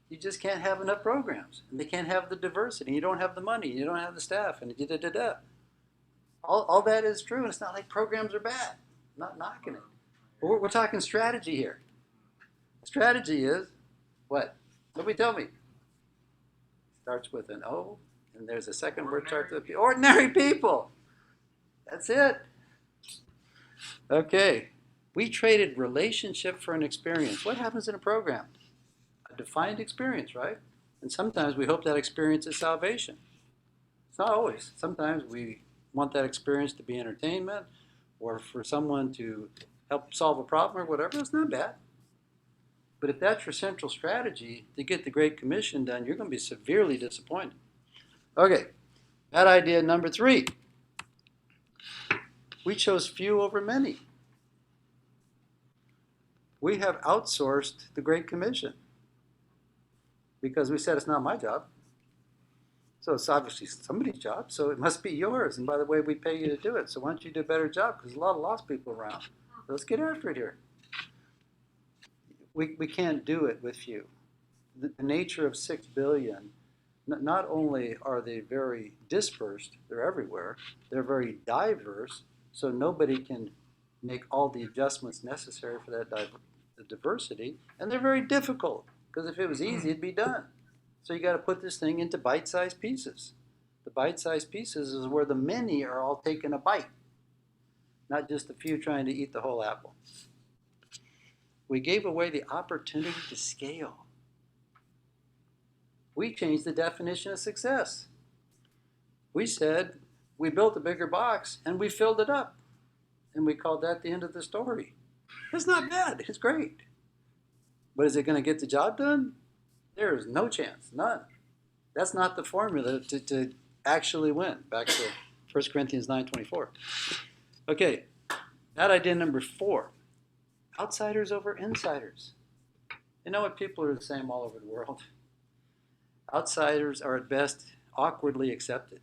You just can't have enough programs, and they can't have the diversity. You don't have the money, you don't have the staff, and da-da-da-da. All that is true, and it's not like programs are bad. I'm not knocking it. But we're talking strategy here. Strategy is what? Somebody tell me. Starts with an O, and there's a second word starts with ordinary people. That's it. Okay. We traded relationship for an experience. What happens in a program? A defined experience, right? And sometimes we hope that experience is salvation. It's not always. Sometimes we want that experience to be entertainment or for someone to help solve a problem or whatever. It's not bad. But if that's your central strategy to get the Great Commission done, you're going to be severely disappointed. Okay, bad idea number three. We chose few over many. We have outsourced the Great Commission because we said it's not my job. So it's obviously somebody's job, so it must be yours. And by the way, we pay you to do it. So why don't you do a better job? Because there's a lot of lost people around. Let's get after it here. We can't do it with few. The nature of 6 billion, not only are they very dispersed, they're everywhere, they're very diverse, so nobody can make all the adjustments necessary for that the diversity, and they're very difficult, because if it was easy, it'd be done. So you got to put this thing into bite-sized pieces. The bite-sized pieces is where the many are all taking a bite, not just a few trying to eat the whole apple. We gave away the opportunity to scale. We changed the definition of success. We said we built a bigger box and we filled it up. And we called that the end of the story. It's not bad, it's great. But is it going to get the job done? There is no chance, none. That's not the formula to actually win. Back to 1 Corinthians 9:24. Okay, that idea number 4. Outsiders over insiders. You know what people are the same all over the world? Outsiders are at best awkwardly accepted.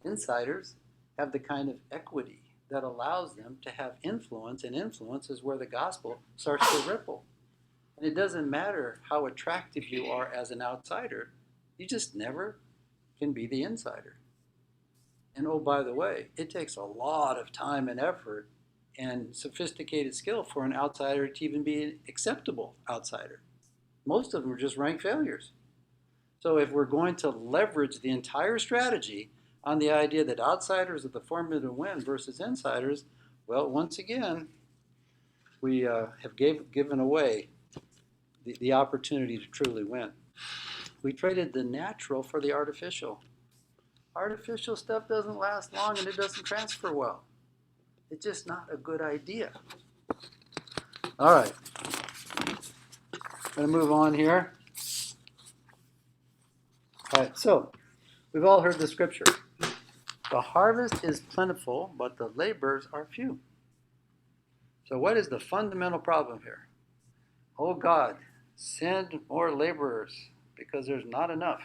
Insiders have the kind of equity that allows them to have influence, and influence is where the gospel starts to ripple. And it doesn't matter how attractive you are as an outsider, you just never can be the insider. And oh, by the way, it takes a lot of time and effort and sophisticated skill for an outsider to even be an acceptable outsider. Most of them are just rank failures. So if we're going to leverage the entire strategy on the idea that outsiders are the formula to win versus insiders, well, once again, we have given away the opportunity to truly win. We traded the natural for the artificial. Artificial stuff doesn't last long and it doesn't transfer well. It's just not a good idea. All right. I'm going to move on here. All right, so we've all heard the scripture. The harvest is plentiful, but the laborers are few. So what is the fundamental problem here? Oh God, send more laborers because there's not enough.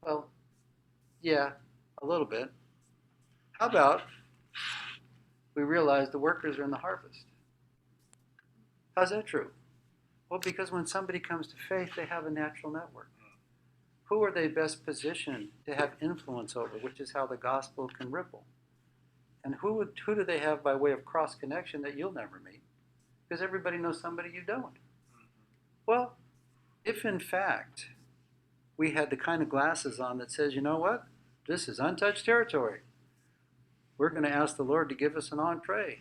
Well, yeah, a little bit. How about we realize the workers are in the harvest? How's that true? Well, because when somebody comes to faith, they have a natural network. Who are they best positioned to have influence over, which is how the gospel can ripple? And who do they have by way of cross connection that you'll never meet? Because everybody knows somebody you don't. Well, if in fact we had the kind of glasses on that says, you know what? This is untouched territory. We're going to ask the Lord to give us an entree.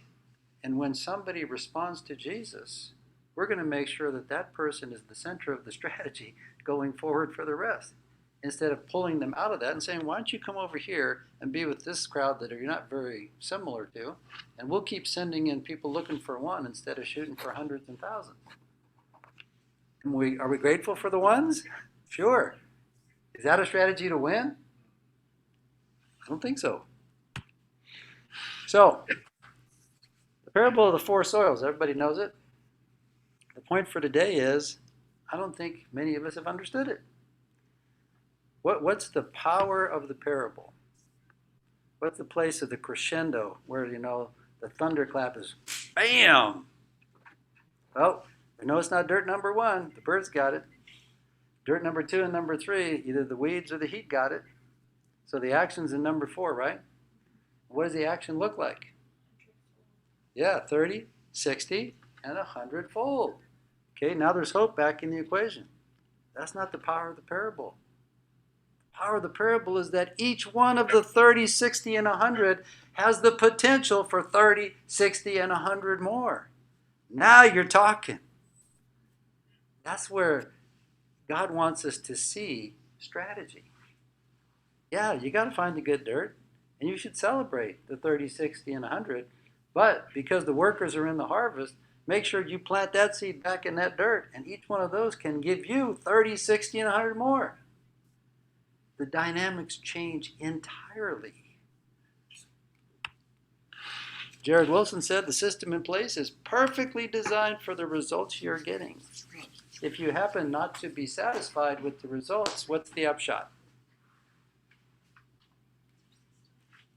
And when somebody responds to Jesus, we're going to make sure that that person is the center of the strategy going forward for the rest. Instead of pulling them out of that and saying, why don't you come over here and be with this crowd that you're not very similar to, and we'll keep sending in people looking for one instead of shooting for hundreds and thousands. And are we grateful for the ones? Sure. Is that a strategy to win? I don't think so. So, the parable of the four soils, everybody knows it. The point for today is, I don't think many of us have understood it. What's the power of the parable? What's the place of the crescendo where, the thunderclap is bam? Well, we know it's not dirt number one. The birds got it. Dirt number two and number three, either the weeds or the heat got it. So the action's in number 4, right? What does the action look like? Yeah, 30, 60, and 100-fold. Okay, now there's hope back in the equation. That's not the power of the parable. The power of the parable is that each one of the 30, 60, and 100 has the potential for 30, 60, and 100 more. Now you're talking. That's where God wants us to see strategy. Yeah, you got to find the good dirt, and you should celebrate the 30, 60, and 100. But because the workers are in the harvest, make sure you plant that seed back in that dirt, and each one of those can give you 30, 60, and 100 more. The dynamics change entirely. Jared Wilson said the system in place is perfectly designed for the results you're getting. If you happen not to be satisfied with the results, what's the upshot?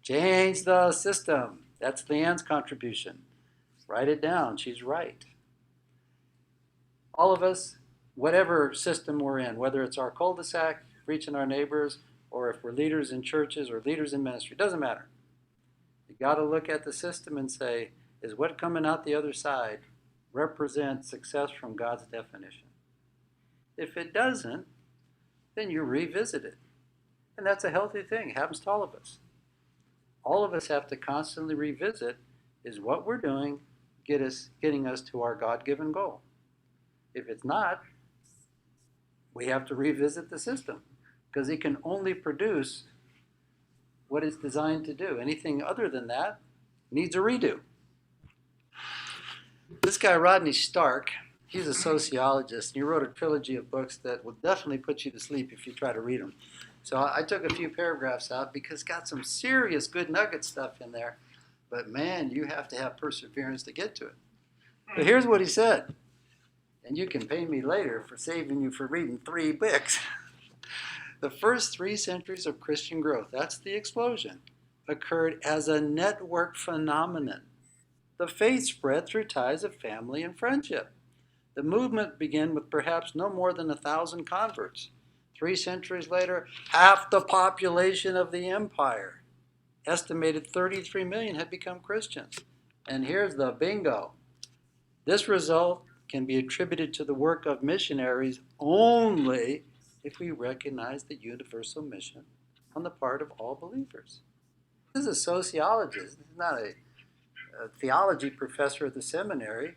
Change the system. That's Leanne's contribution. Write it down. She's right. All of us, whatever system we're in, whether it's our cul-de-sac, reaching our neighbors, or if we're leaders in churches or leaders in ministry, doesn't matter. You got to look at the system and say, is what coming out the other side represent success from God's definition? If it doesn't, then you revisit it. And that's a healthy thing. It happens to all of us. All of us have to constantly revisit, is what we're doing getting us to our God-given goal? If it's not, we have to revisit the system, because it can only produce what it's designed to do. Anything other than that needs a redo. This guy, Rodney Stark, he's a sociologist, and he wrote a trilogy of books that will definitely put you to sleep if you try to read them. So I took a few paragraphs out because it's got some serious good nugget stuff in there. But man, you have to have perseverance to get to it. But here's what he said. And you can pay me later for saving you for reading 3 books. The first 3 centuries of Christian growth, that's the explosion, occurred as a network phenomenon. The faith spread through ties of family and friendship. The movement began with perhaps no more than 1,000 converts. 3 centuries later, half the population of the empire, estimated 33 million, had become Christians. And here's the bingo. This result can be attributed to the work of missionaries only if we recognize the universal mission on the part of all believers. This is a sociologist, not a theology professor at the seminary,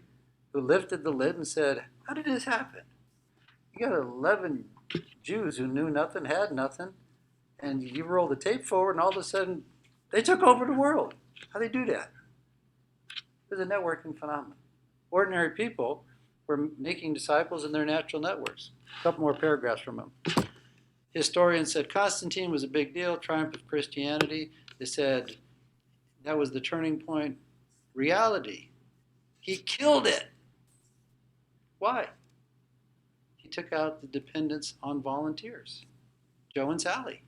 who lifted the lid and said, how did this happen? You got 11 Jews who knew nothing, had nothing, and you roll the tape forward, and all of a sudden, they took over the world. How do they do that? It's a networking phenomenon. Ordinary people were making disciples in their natural networks. A couple more paragraphs from him. Historians said Constantine was a big deal, triumph of Christianity. They said that was the turning point. Reality, he killed it. Why? He took out the dependence on volunteers, Joe and Sally.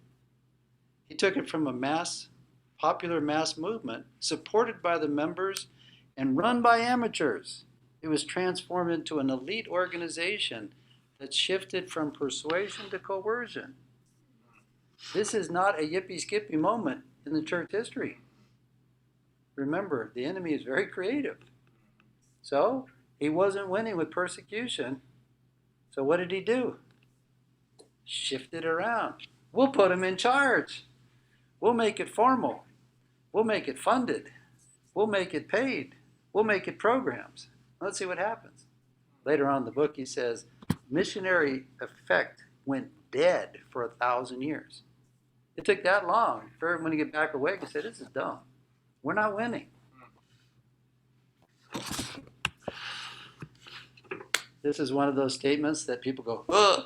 He took it from a popular mass movement supported by the members and run by amateurs. It was transformed into an elite organization that shifted from persuasion to coercion. This is not a yippee-skippy moment in the church history. Remember, the enemy is very creative. So, he wasn't winning with persecution. So what did he do? Shift it around. We'll put him in charge. We'll make it formal. We'll make it funded. We'll make it paid. We'll make it programs. Let's see what happens. Later on in the book, he says, missionary effect went dead for 1,000 years. It took that long for everyone to get back awake and say, this is dumb. We're not winning. This is one of those statements that people go, ugh,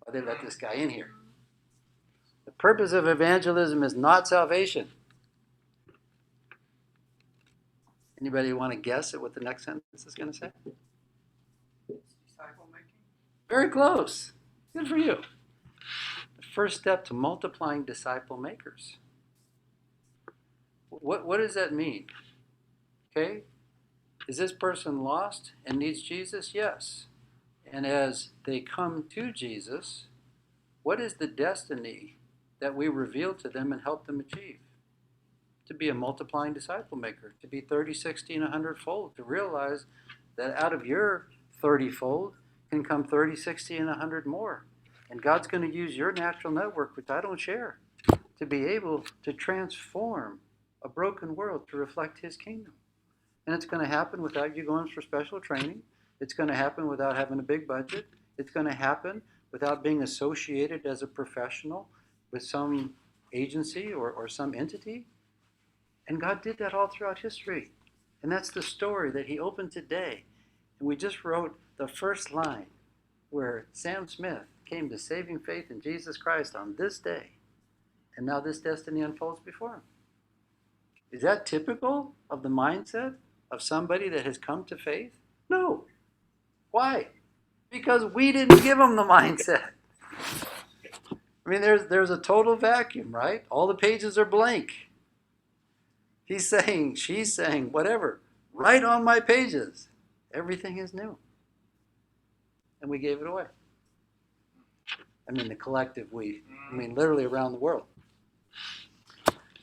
why they let this guy in here? The purpose of evangelism is not salvation. Anybody want to guess at what the next sentence is going to say?
Disciple making?
Very close. Good for you. The first step to multiplying disciple makers. What does that mean? Okay? Is this person lost and needs Jesus? Yes. And as they come to Jesus, what is the destiny that we reveal to them and help them achieve? To be a multiplying disciple maker, to be 30, 60, and 100-fold, to realize that out of your 30-fold can come 30, 60, and 100 more. And God's going to use your natural network, which I don't share, to be able to transform a broken world to reflect His kingdom. And it's going to happen without you going for special training. It's going to happen without having a big budget. It's going to happen without being associated as a professional with some agency or some entity. And God did that all throughout history. And that's the story that He opened today. And we just wrote the first line where Sam Smith came to saving faith in Jesus Christ on this day. And now this destiny unfolds before him. Is that typical of the mindset of somebody that has come to faith? No. Why? Because we didn't give them the mindset. I mean, there's a total vacuum, right? All the pages are blank. He's saying, she's saying, whatever. Right on my pages. Everything is new. And we gave it away. I mean, the collective we. I mean, literally around the world.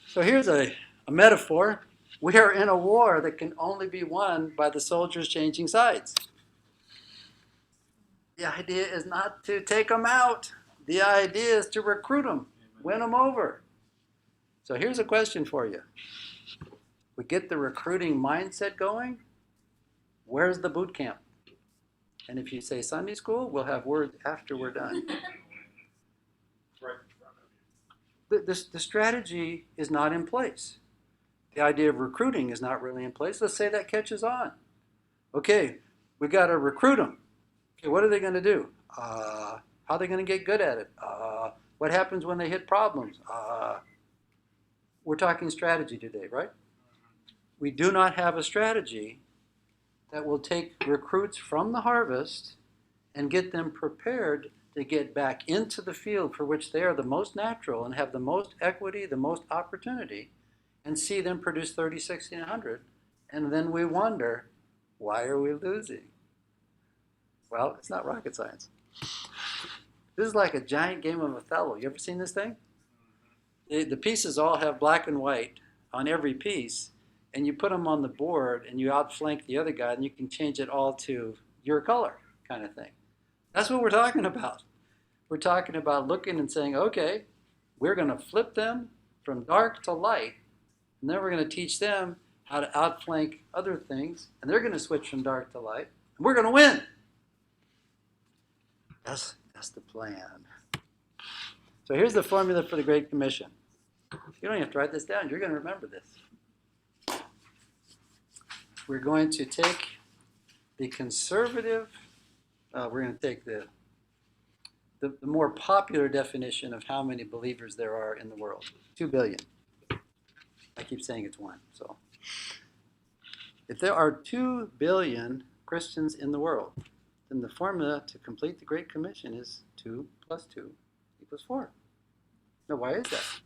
So here's a metaphor. We are in a war that can only be won by the soldiers changing sides. The idea is not to take them out. The idea is to recruit them, win them over. So here's a question for you. We get the recruiting mindset going. Where's the boot camp? And if you say Sunday school, we'll have words after we're done.
Right in front of you.
The strategy is not in place. The idea of recruiting is not really in place. Let's say that catches on. Okay, we got to recruit them. Okay, what are they going to do? How are they going to get good at it? What happens when they hit problems? We're talking strategy today, right? We do not have a strategy that will take recruits from the harvest and get them prepared to get back into the field for which they are the most natural and have the most equity, the most opportunity, and see them produce 30, 60, and 100. And then we wonder, why are we losing? Well, it's not rocket science. This is like a giant game of Othello. You ever seen this thing? The pieces all have black and white on every piece, and you put them on the board and you outflank the other guy and you can change it all to your color kind of thing. That's what we're talking about. We're talking about looking and saying, okay, we're going to flip them from dark to light, and then we're going to teach them how to outflank other things, and they're going to switch from dark to light, and we're going to win. That's the plan. So here's the formula for the Great Commission. You don't have to write this down. You're going to remember this. We're going to take the conservative we're going to take the more popular definition of how many believers there are in the world. 2 billion. I keep saying it's 1. So if there are 2 billion Christians in the world, then the formula to complete the Great Commission is 2 plus 2 equals 4. Now, why is that?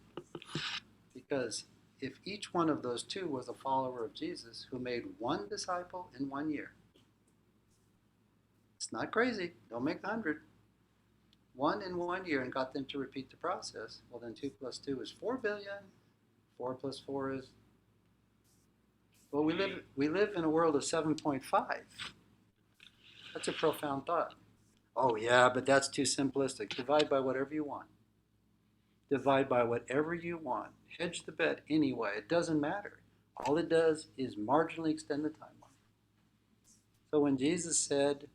Because if each one of those 2 was a follower of Jesus who made 1 disciple in 1 year, it's not crazy. Don't make 100. 1 in 1 year and got them to repeat the process. Well, then 2 plus 2 is 4 billion. 4 plus 4 is, well, we live in a world of 7.5. That's a profound thought. Oh yeah, but that's too simplistic. Divide by whatever you want. Divide by whatever you want. Hedge the bet anyway. It doesn't matter. All it does is marginally extend the timeline. So when Jesus said,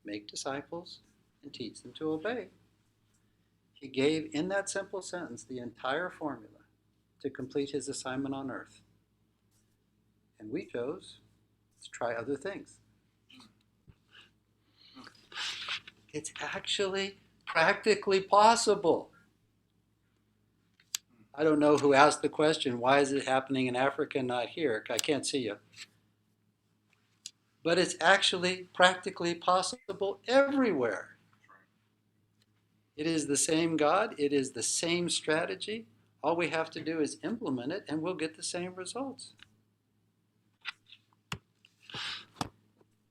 make disciples and teach them to obey, he gave in that simple sentence the entire formula to complete his assignment on earth. And we chose to try other things. It's actually practically possible. I don't know who asked the question, why is it happening in Africa and not here? I can't see you. But it's actually practically possible everywhere. It is the same God. It is the same strategy. All we have to do is implement it and we'll get the same results.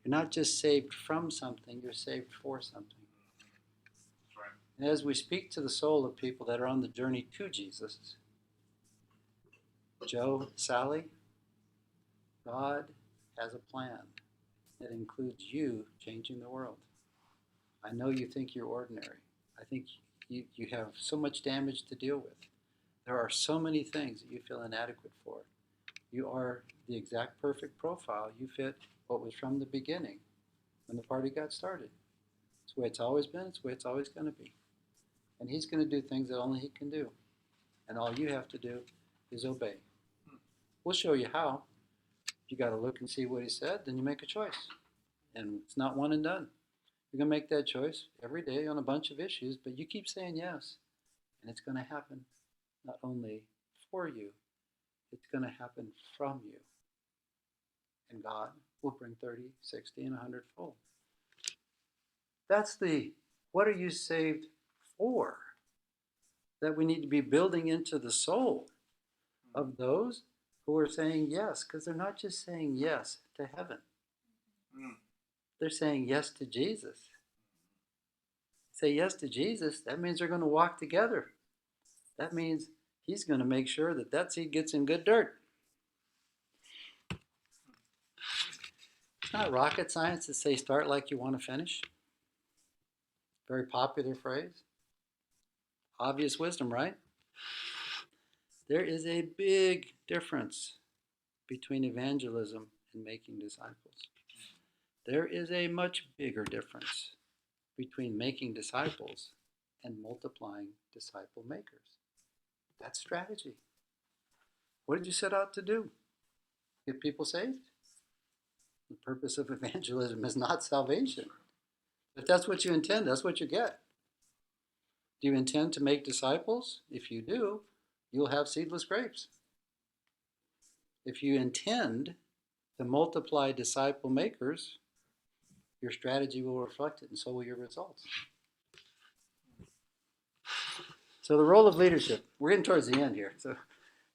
You're not just saved from something, you're saved for something.
That's right.
And as we speak to the soul of people that are on the journey to Jesus, Joe, Sally, God has a plan that includes you changing the world. I know you think you're ordinary. I think you have so much damage to deal with. There are so many things that you feel inadequate for. You are the exact perfect profile. You fit what was from the beginning when the party got started. It's the way it's always been. It's the way it's always going to be. And he's going to do things that only he can do. And all you have to do is obey. We'll show you how. You got to look and see what he said, then you make a choice. And it's not one and done. You're going to make that choice every day on a bunch of issues, but you keep saying yes. And it's going to happen not only for you, it's going to happen from you. And God will bring 30, 60, and 100 fold. That's the, what are you saved for? That we need to be building into the soul of those who are saying yes, because they're not just saying yes to heaven. They're saying yes to Jesus. Say yes to Jesus, that means they're going to walk together. That means he's going to make sure that that seed gets in good dirt. It's not rocket science to say start like you want to finish. Very popular phrase. Obvious wisdom, right? There is a big difference between evangelism and making disciples. There is a much bigger difference between making disciples and multiplying disciple makers. That's strategy. What did you set out to do? Get people saved? The purpose of evangelism is not salvation. If that's what you intend, that's what you get. Do you intend to make disciples? If you do, you'll have seedless grapes. If you intend to multiply disciple makers, your strategy will reflect it, and so will your results. So the role of leadership. We're getting towards the end here. So if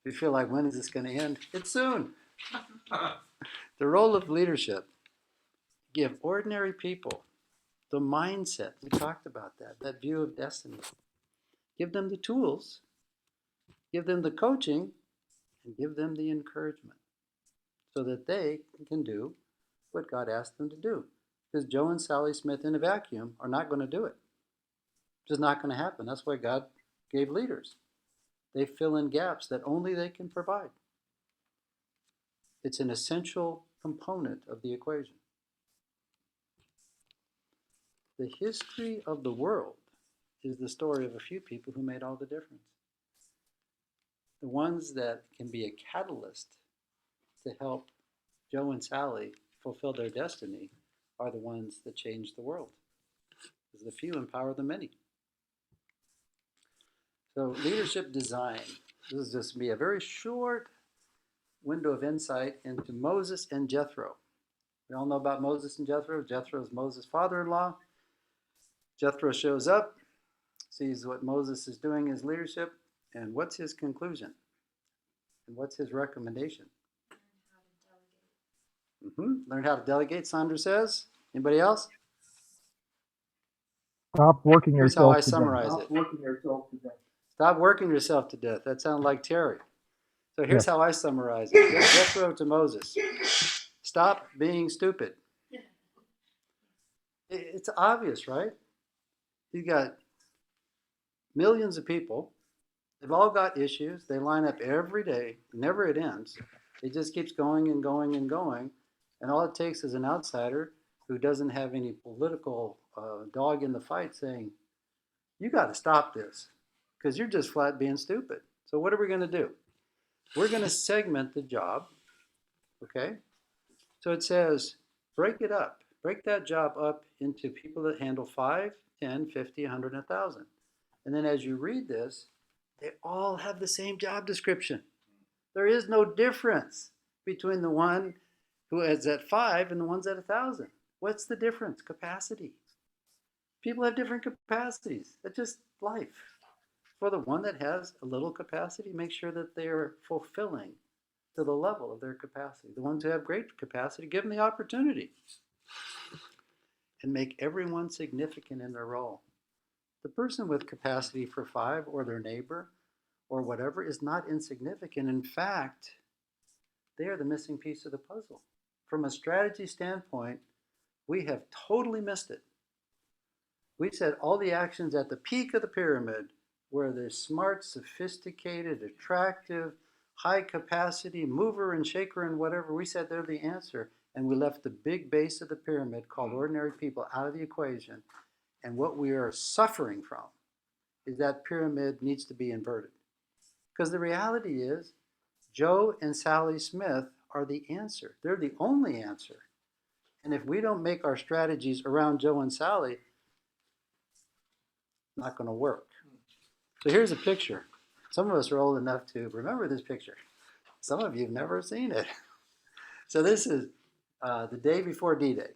you feel like, when is this going to end? It's soon. The role of leadership. Give ordinary people the mindset. We talked about that view of destiny. Give them the tools. Give them the coaching. And give them the encouragement so that they can do what God asked them to do. Because Joe and Sally Smith in a vacuum are not going to do it. It's just not going to happen. That's why God gave leaders. They fill in gaps that only they can provide. It's an essential component of the equation. The history of the world is the story of a few people who made all the difference. The ones that can be a catalyst to help Joe and Sally fulfill their destiny are the ones that change the world. Because the few empower the many. So leadership design. This is just be a very short window of insight into Moses and Jethro. We all know about Moses and Jethro. Jethro is Moses' father-in-law. Jethro shows up, sees what Moses is doing in his leadership, and what's his conclusion? And what's his recommendation? Learn how to delegate, Sandra says. Anybody else?
Stop working
Here's how
yourself
I
to death.
summarize it. Stop working yourself to death. That sounds like Terry. So here's how I summarize it. Jethro to Moses. Stop being stupid. It's obvious, right? You got millions of people. They've all got issues. They line up every day. Never it ends. It just keeps going and going and going. And all it takes is an outsider who doesn't have any political dog in the fight saying, you got to stop this because you're just flat being stupid. So what are we going to do? We're going to segment the job, okay? So it says, break it up. Break that job up into people that handle 5, 10, 50, 100, 1,000. And then as you read this, they all have the same job description. There is no difference between the one who is at 5 and the ones at 1,000. What's the difference? Capacity. People have different capacities. That's just life. For the one that has a little capacity, make sure that they are fulfilling to the level of their capacity. The ones who have great capacity, give them the opportunity. And make everyone significant in their role. The person with capacity for 5 or their neighbor or whatever is not insignificant. In fact, they are the missing piece of the puzzle. From a strategy standpoint, we have totally missed it. We said all the actions at the peak of the pyramid where the smart, sophisticated, attractive, high capacity, mover and shaker and whatever, we said they're the answer. And we left the big base of the pyramid called ordinary people out of the equation. And what we are suffering from is that pyramid needs to be inverted. Because the reality is, Joe and Sally Smith are the answer. They're the only answer. And if we don't make our strategies around Joe and Sally, it's not going to work. So here's a picture. Some of us are old enough to remember this picture. Some of you have never seen it. So this is the day before D-Day.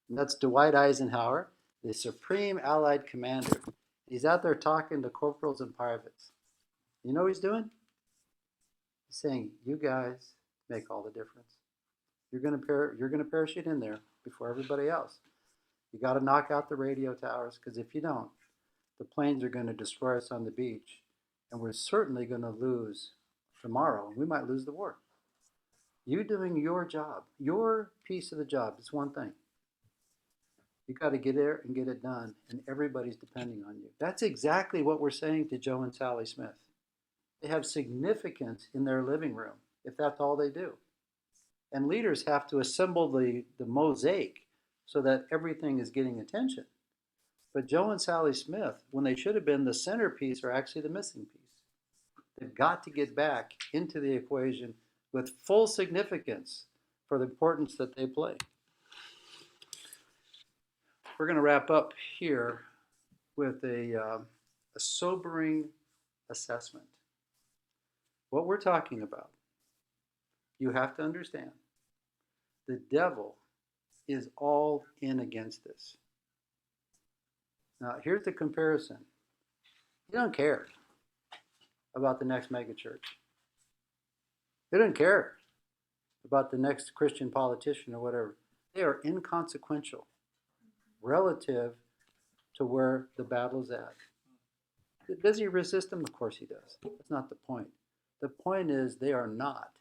And that's Dwight Eisenhower, the Supreme Allied Commander. He's out there talking to corporals and privates. You know what he's doing? He's saying, you guys make all the difference. You're gonna parachute in there before everybody else. You got to knock out the radio towers, because if you don't, the planes are going to destroy us on the beach, and we're certainly going to lose tomorrow. We might lose the war. You doing your job, your piece of the job is one thing. You got to get there and get it done, and everybody's depending on you. That's exactly what we're saying to Joe and Sally Smith. They have significance in their living room if that's all they do. And leaders have to assemble the mosaic so that everything is getting attention. But Joe and Sally Smith, when they should have been the centerpiece, are actually the missing piece. They've got to get back into the equation with full significance for the importance that they play. We're going to wrap up here with a sobering assessment. What we're talking about, you have to understand, the devil is all in against this. Now, here's the comparison. He don't care about the next megachurch. He doesn't care about the next Christian politician or whatever. They are inconsequential relative to where the battle's at. Does he resist them? Of course he does. That's not the point. The point is they are not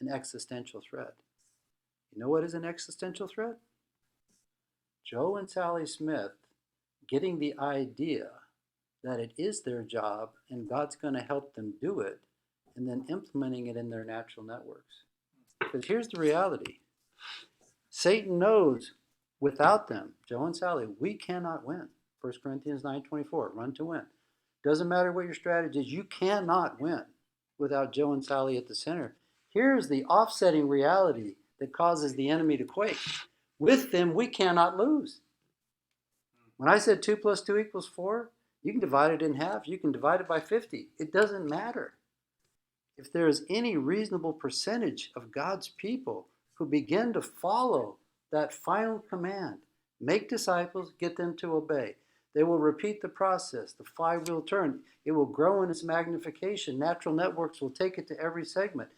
an existential threat. You know what is an existential threat? Joe and Sally Smith getting the idea that it is their job and God's going to help them do it, and then implementing it in their natural networks. Because here's the reality. Satan knows without them, Joe and Sally, we cannot win. 1 Corinthians 9:24, run to win. Doesn't matter what your strategy is, you cannot win without Joe and Sally at the center. Here's the offsetting reality that causes the enemy to quake. With them, we cannot lose. When I said 2 plus 2 equals 4, you can divide it in half. You can divide it by 50. It doesn't matter. If there is any reasonable percentage of God's people who begin to follow that final command, make disciples, get them to obey, they will repeat the process. The flywheel turn. It will grow in its magnification. Natural networks will take it to every segment.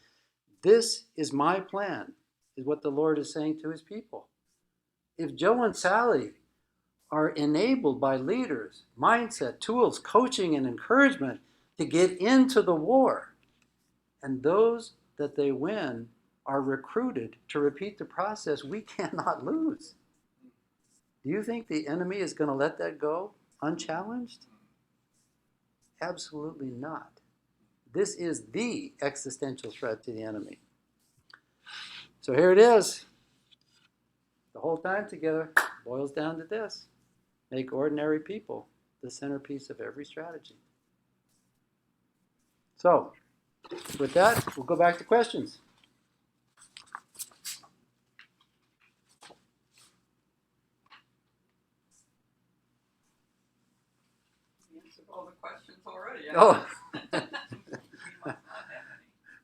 This is my plan, is what the Lord is saying to his people. If Joe and Sally are enabled by leaders, mindset, tools, coaching, and encouragement to get into the war, and those that they win are recruited to repeat the process, we cannot lose. Do you think the enemy is going to let that go unchallenged? Absolutely not. This is the existential threat to the enemy. So here it is. The whole time together boils down to this. Make ordinary people the centerpiece of every strategy. So, with that, we'll go back to questions.
You answered all the questions already.
Oh.
We must not have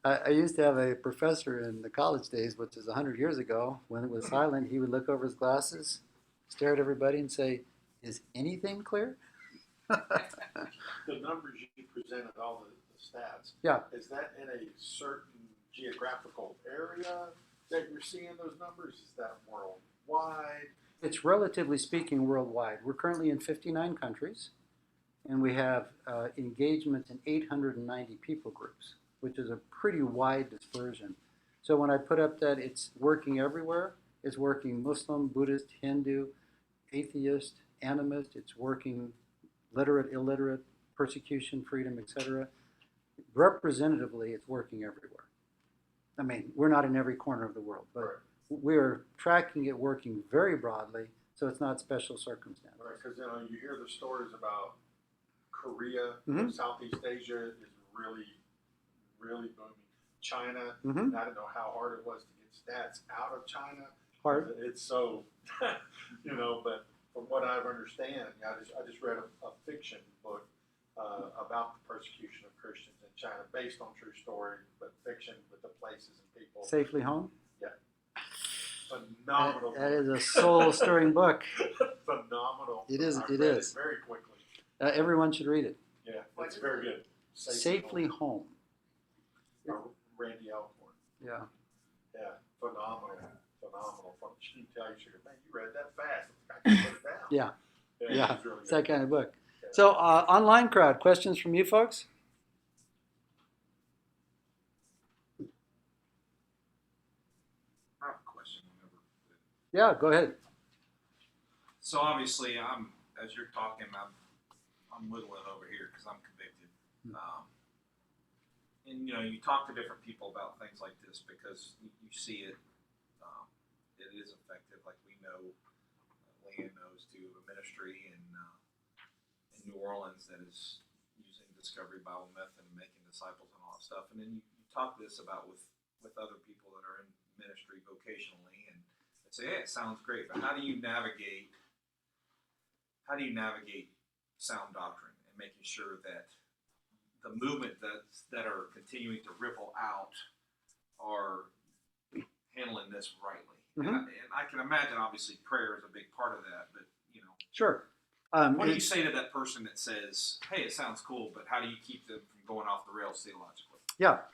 any.
I used to have a professor in the college days, which is 100 years ago. When it was silent, he would look over his glasses, stare at everybody, and say, "Is anything clear?"
The numbers you presented, all the stats.
Yeah.
Is that in a certain geographical area that you're seeing those numbers? Is that worldwide?
It's relatively speaking worldwide. We're currently in 59 countries, and we have engagement in 890 people groups, which is a pretty wide dispersion. So when I put up that it's working everywhere, it's working Muslim, Buddhist, Hindu, atheist, animist, it's working literate, illiterate, persecution, freedom, etc. Representatively, it's working everywhere. I mean, we're not in every corner of the world, but
Right.
we're tracking it working very broadly, so it's not special circumstances.
Right, because you hear the stories about Korea,
Mhm.
Southeast Asia is really, really booming. China,
Mhm.
I don't know how hard it was to get stats out of China.
Hard.
It's so, but from what I understand, I just read a fiction book about the persecution of Christians in China, based on true story, but fiction with the places and people.
Safely Home.
Phenomenal.
That is a soul-stirring book.
Phenomenal.
It is-
I
it
read
is.
it very quickly.
Everyone should read it.
Yeah,
What
it's
is
very
it?
good.
Safely Home.
Randy Alcorn.
Yeah.
Yeah, phenomenal. She can tell you, man, you read that fast. I can put it down.
Yeah. Yeah.
It's really
It's that
good.
kind of book. So, online crowd, questions from you folks?
I have a question whenever.
Yeah, go ahead.
So obviously, as you're talking, I'm whittling over here because I'm convicted. And you talk to different people about things like this because you see it. It is effective. Like we know, Leanne knows too, a ministry in New Orleans that is using Discovery Bible Method and making disciples and all that stuff. And then you talk this about with other people that are in ministry vocationally, and they say, "Hey, it sounds great, but how do you navigate sound doctrine and making sure that the movement that are continuing to ripple out are handling this rightly?"
Mhm.
And I can imagine, obviously, prayer is a big part of that, but
Sure.
what do you say to that person that says, "Hey, it sounds cool, but how do you keep them from going off the rails theologically?"
Yeah.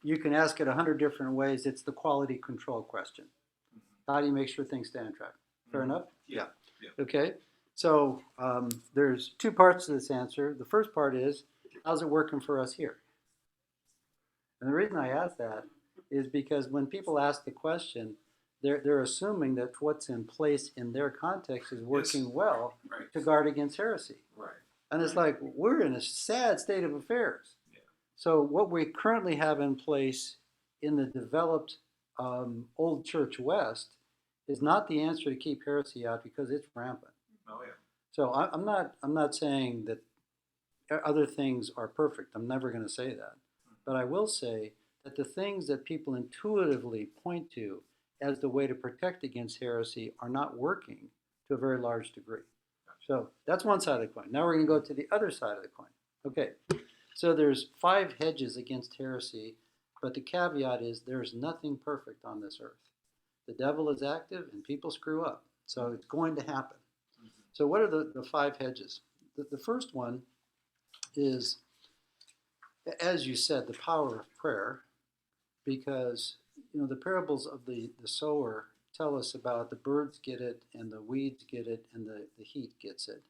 You can ask it 100 different ways. It's the quality control question. How do you make sure things stay on track? Fair
Mhm.
enough?
Yeah.
Okay. So there's two parts to this answer. The first part is, how's it working for us here? And the reason I ask that is because when people ask the question, they're assuming that what's in place in their context is working well
Right.
to guard against heresy.
Right.
And it's like, we're in a sad state of affairs.
Yeah.
So what we currently have in place in the developed Old Church West is not the answer to keep heresy out because it's rampant.
Oh yeah.
So I'm not saying that other things are perfect. I'm never going to say that. But I will say that the things that people intuitively point to as the way to protect against heresy are not working to a very large degree. So that's one side of the coin. Now we're going to go to the other side of the coin. Okay, so there's 5 hedges against heresy, but the caveat is there's nothing perfect on this earth. The devil is active and people screw up. So it's going to happen. So what are the 5 hedges? The first one is, as you said, the power of prayer, because the parables of the sower tell us about the birds get it and the weeds get it and the heat gets it.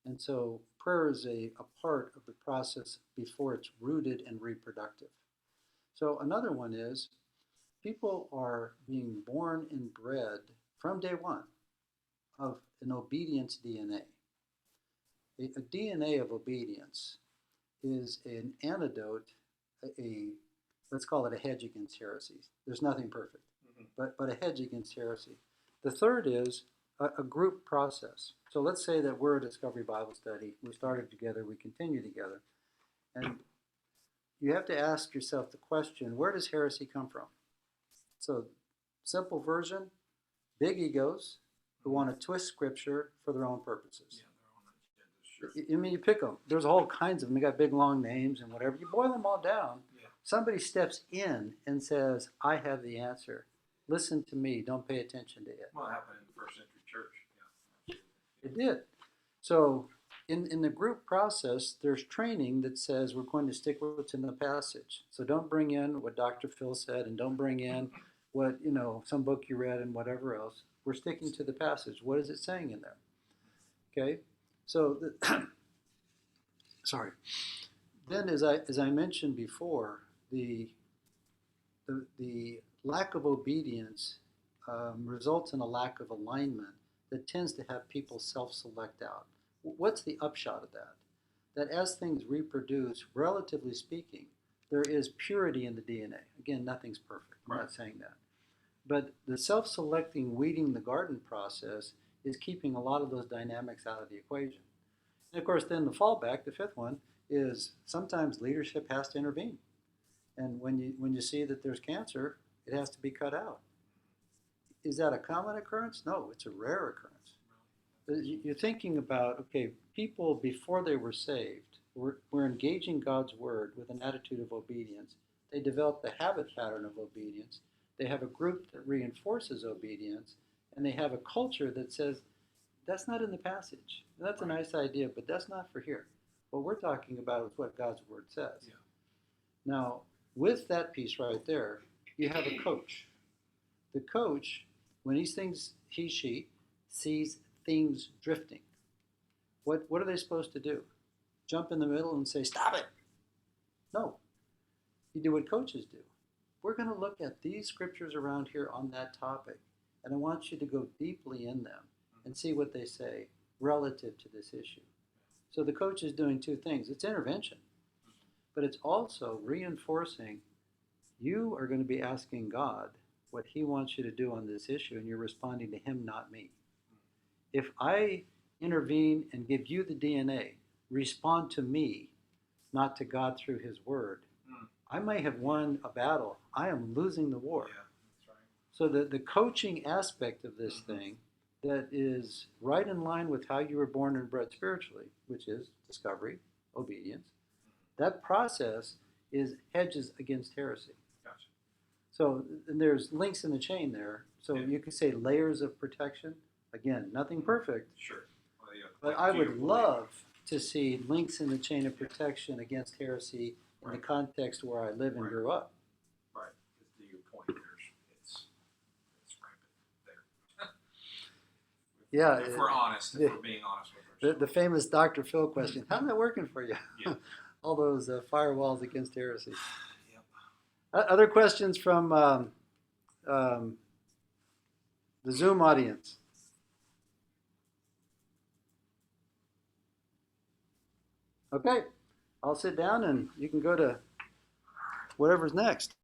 And so prayer is a part of the process before it's rooted and reproductive. So another one is people are being born and bred from day one of an obedience DNA. A DNA of obedience is an antidote, let's call it a hedge against heresy. There's nothing perfect, but a hedge against heresy. The third is a group process. So let's say that we're a Discovery Bible Study. We started together, we continue together. And you have to ask yourself the question, where does heresy come from? So simple version, big egos who want to twist scripture for their own purposes. I mean, you pick them. There's all kinds of them. They got big, long names and whatever. You boil them all down.
Yeah.
Somebody steps in and says, I have the answer. Listen to me. Don't pay attention to it.
Well, it happened in the first century church. Yeah.
It did. So in the group process, there's training that says we're going to stick with what's in the passage. So don't bring in what Dr. Phil said, and don't bring in what, some book you read and whatever else. We're sticking to the passage. What is it saying in there? Okay? So, sorry. Then, as I mentioned before, the lack of obedience results in a lack of alignment that tends to have people self-select out. What's the upshot of that? That as things reproduce, relatively speaking, there is purity in the DNA. Again, nothing's perfect. I'm not saying that. But the self-selecting, weeding the garden process is keeping a lot of those dynamics out of the equation. And of course, then the fallback, the fifth one, is sometimes leadership has to intervene. And when you see that there's cancer, it has to be cut out. Is that a common occurrence? No, it's a rare occurrence. You're thinking about, okay, people before they were saved were engaging God's word with an attitude of obedience. They developed the habit pattern of obedience. They have a group that reinforces obedience, and they have a culture that says, that's not in the passage. That's a nice idea, but that's not for here. What we're talking about is what God's word says.
Yeah.
Now, with that piece right there, you have a coach. The coach, when she sees things drifting, what are they supposed to do? Jump in the middle and say, stop it. No. You do what coaches do. We're going to look at these scriptures around here on that topic, and I want you to go deeply in them and see what they say relative to this issue. So the coach is doing 2 things. It's intervention, but it's also reinforcing you are going to be asking God what he wants you to do on this issue, and you're responding to him, not me. If I intervene and give you the DNA, respond to me, not to God through his word, I may have won a battle. I am losing the war.
Yeah, that's right.
So the coaching aspect of this thing that is right in line with how you were born and bred spiritually, which is discovery, obedience, that process is hedges against heresy.
Gotcha.
So and there's links in the chain there. So
Yeah.
you could say layers of protection. Again, nothing perfect,
Sure. Well, yeah,
but
like
I
to
would
your point.
love to see links in the chain of protection against heresy in the
Right.
context where I live and
Right.
grew up.
Right. 'Cause to your point, it's rampant there.
Yeah,
If we're honest, if
yeah.
we're being honest with
The
ourselves.
famous Dr. Phil question, how's that working for you?
Yeah.
All those firewalls against heresy.
Yep.
Other questions from the Zoom audience? Okay, I'll sit down and you can go to whatever's next.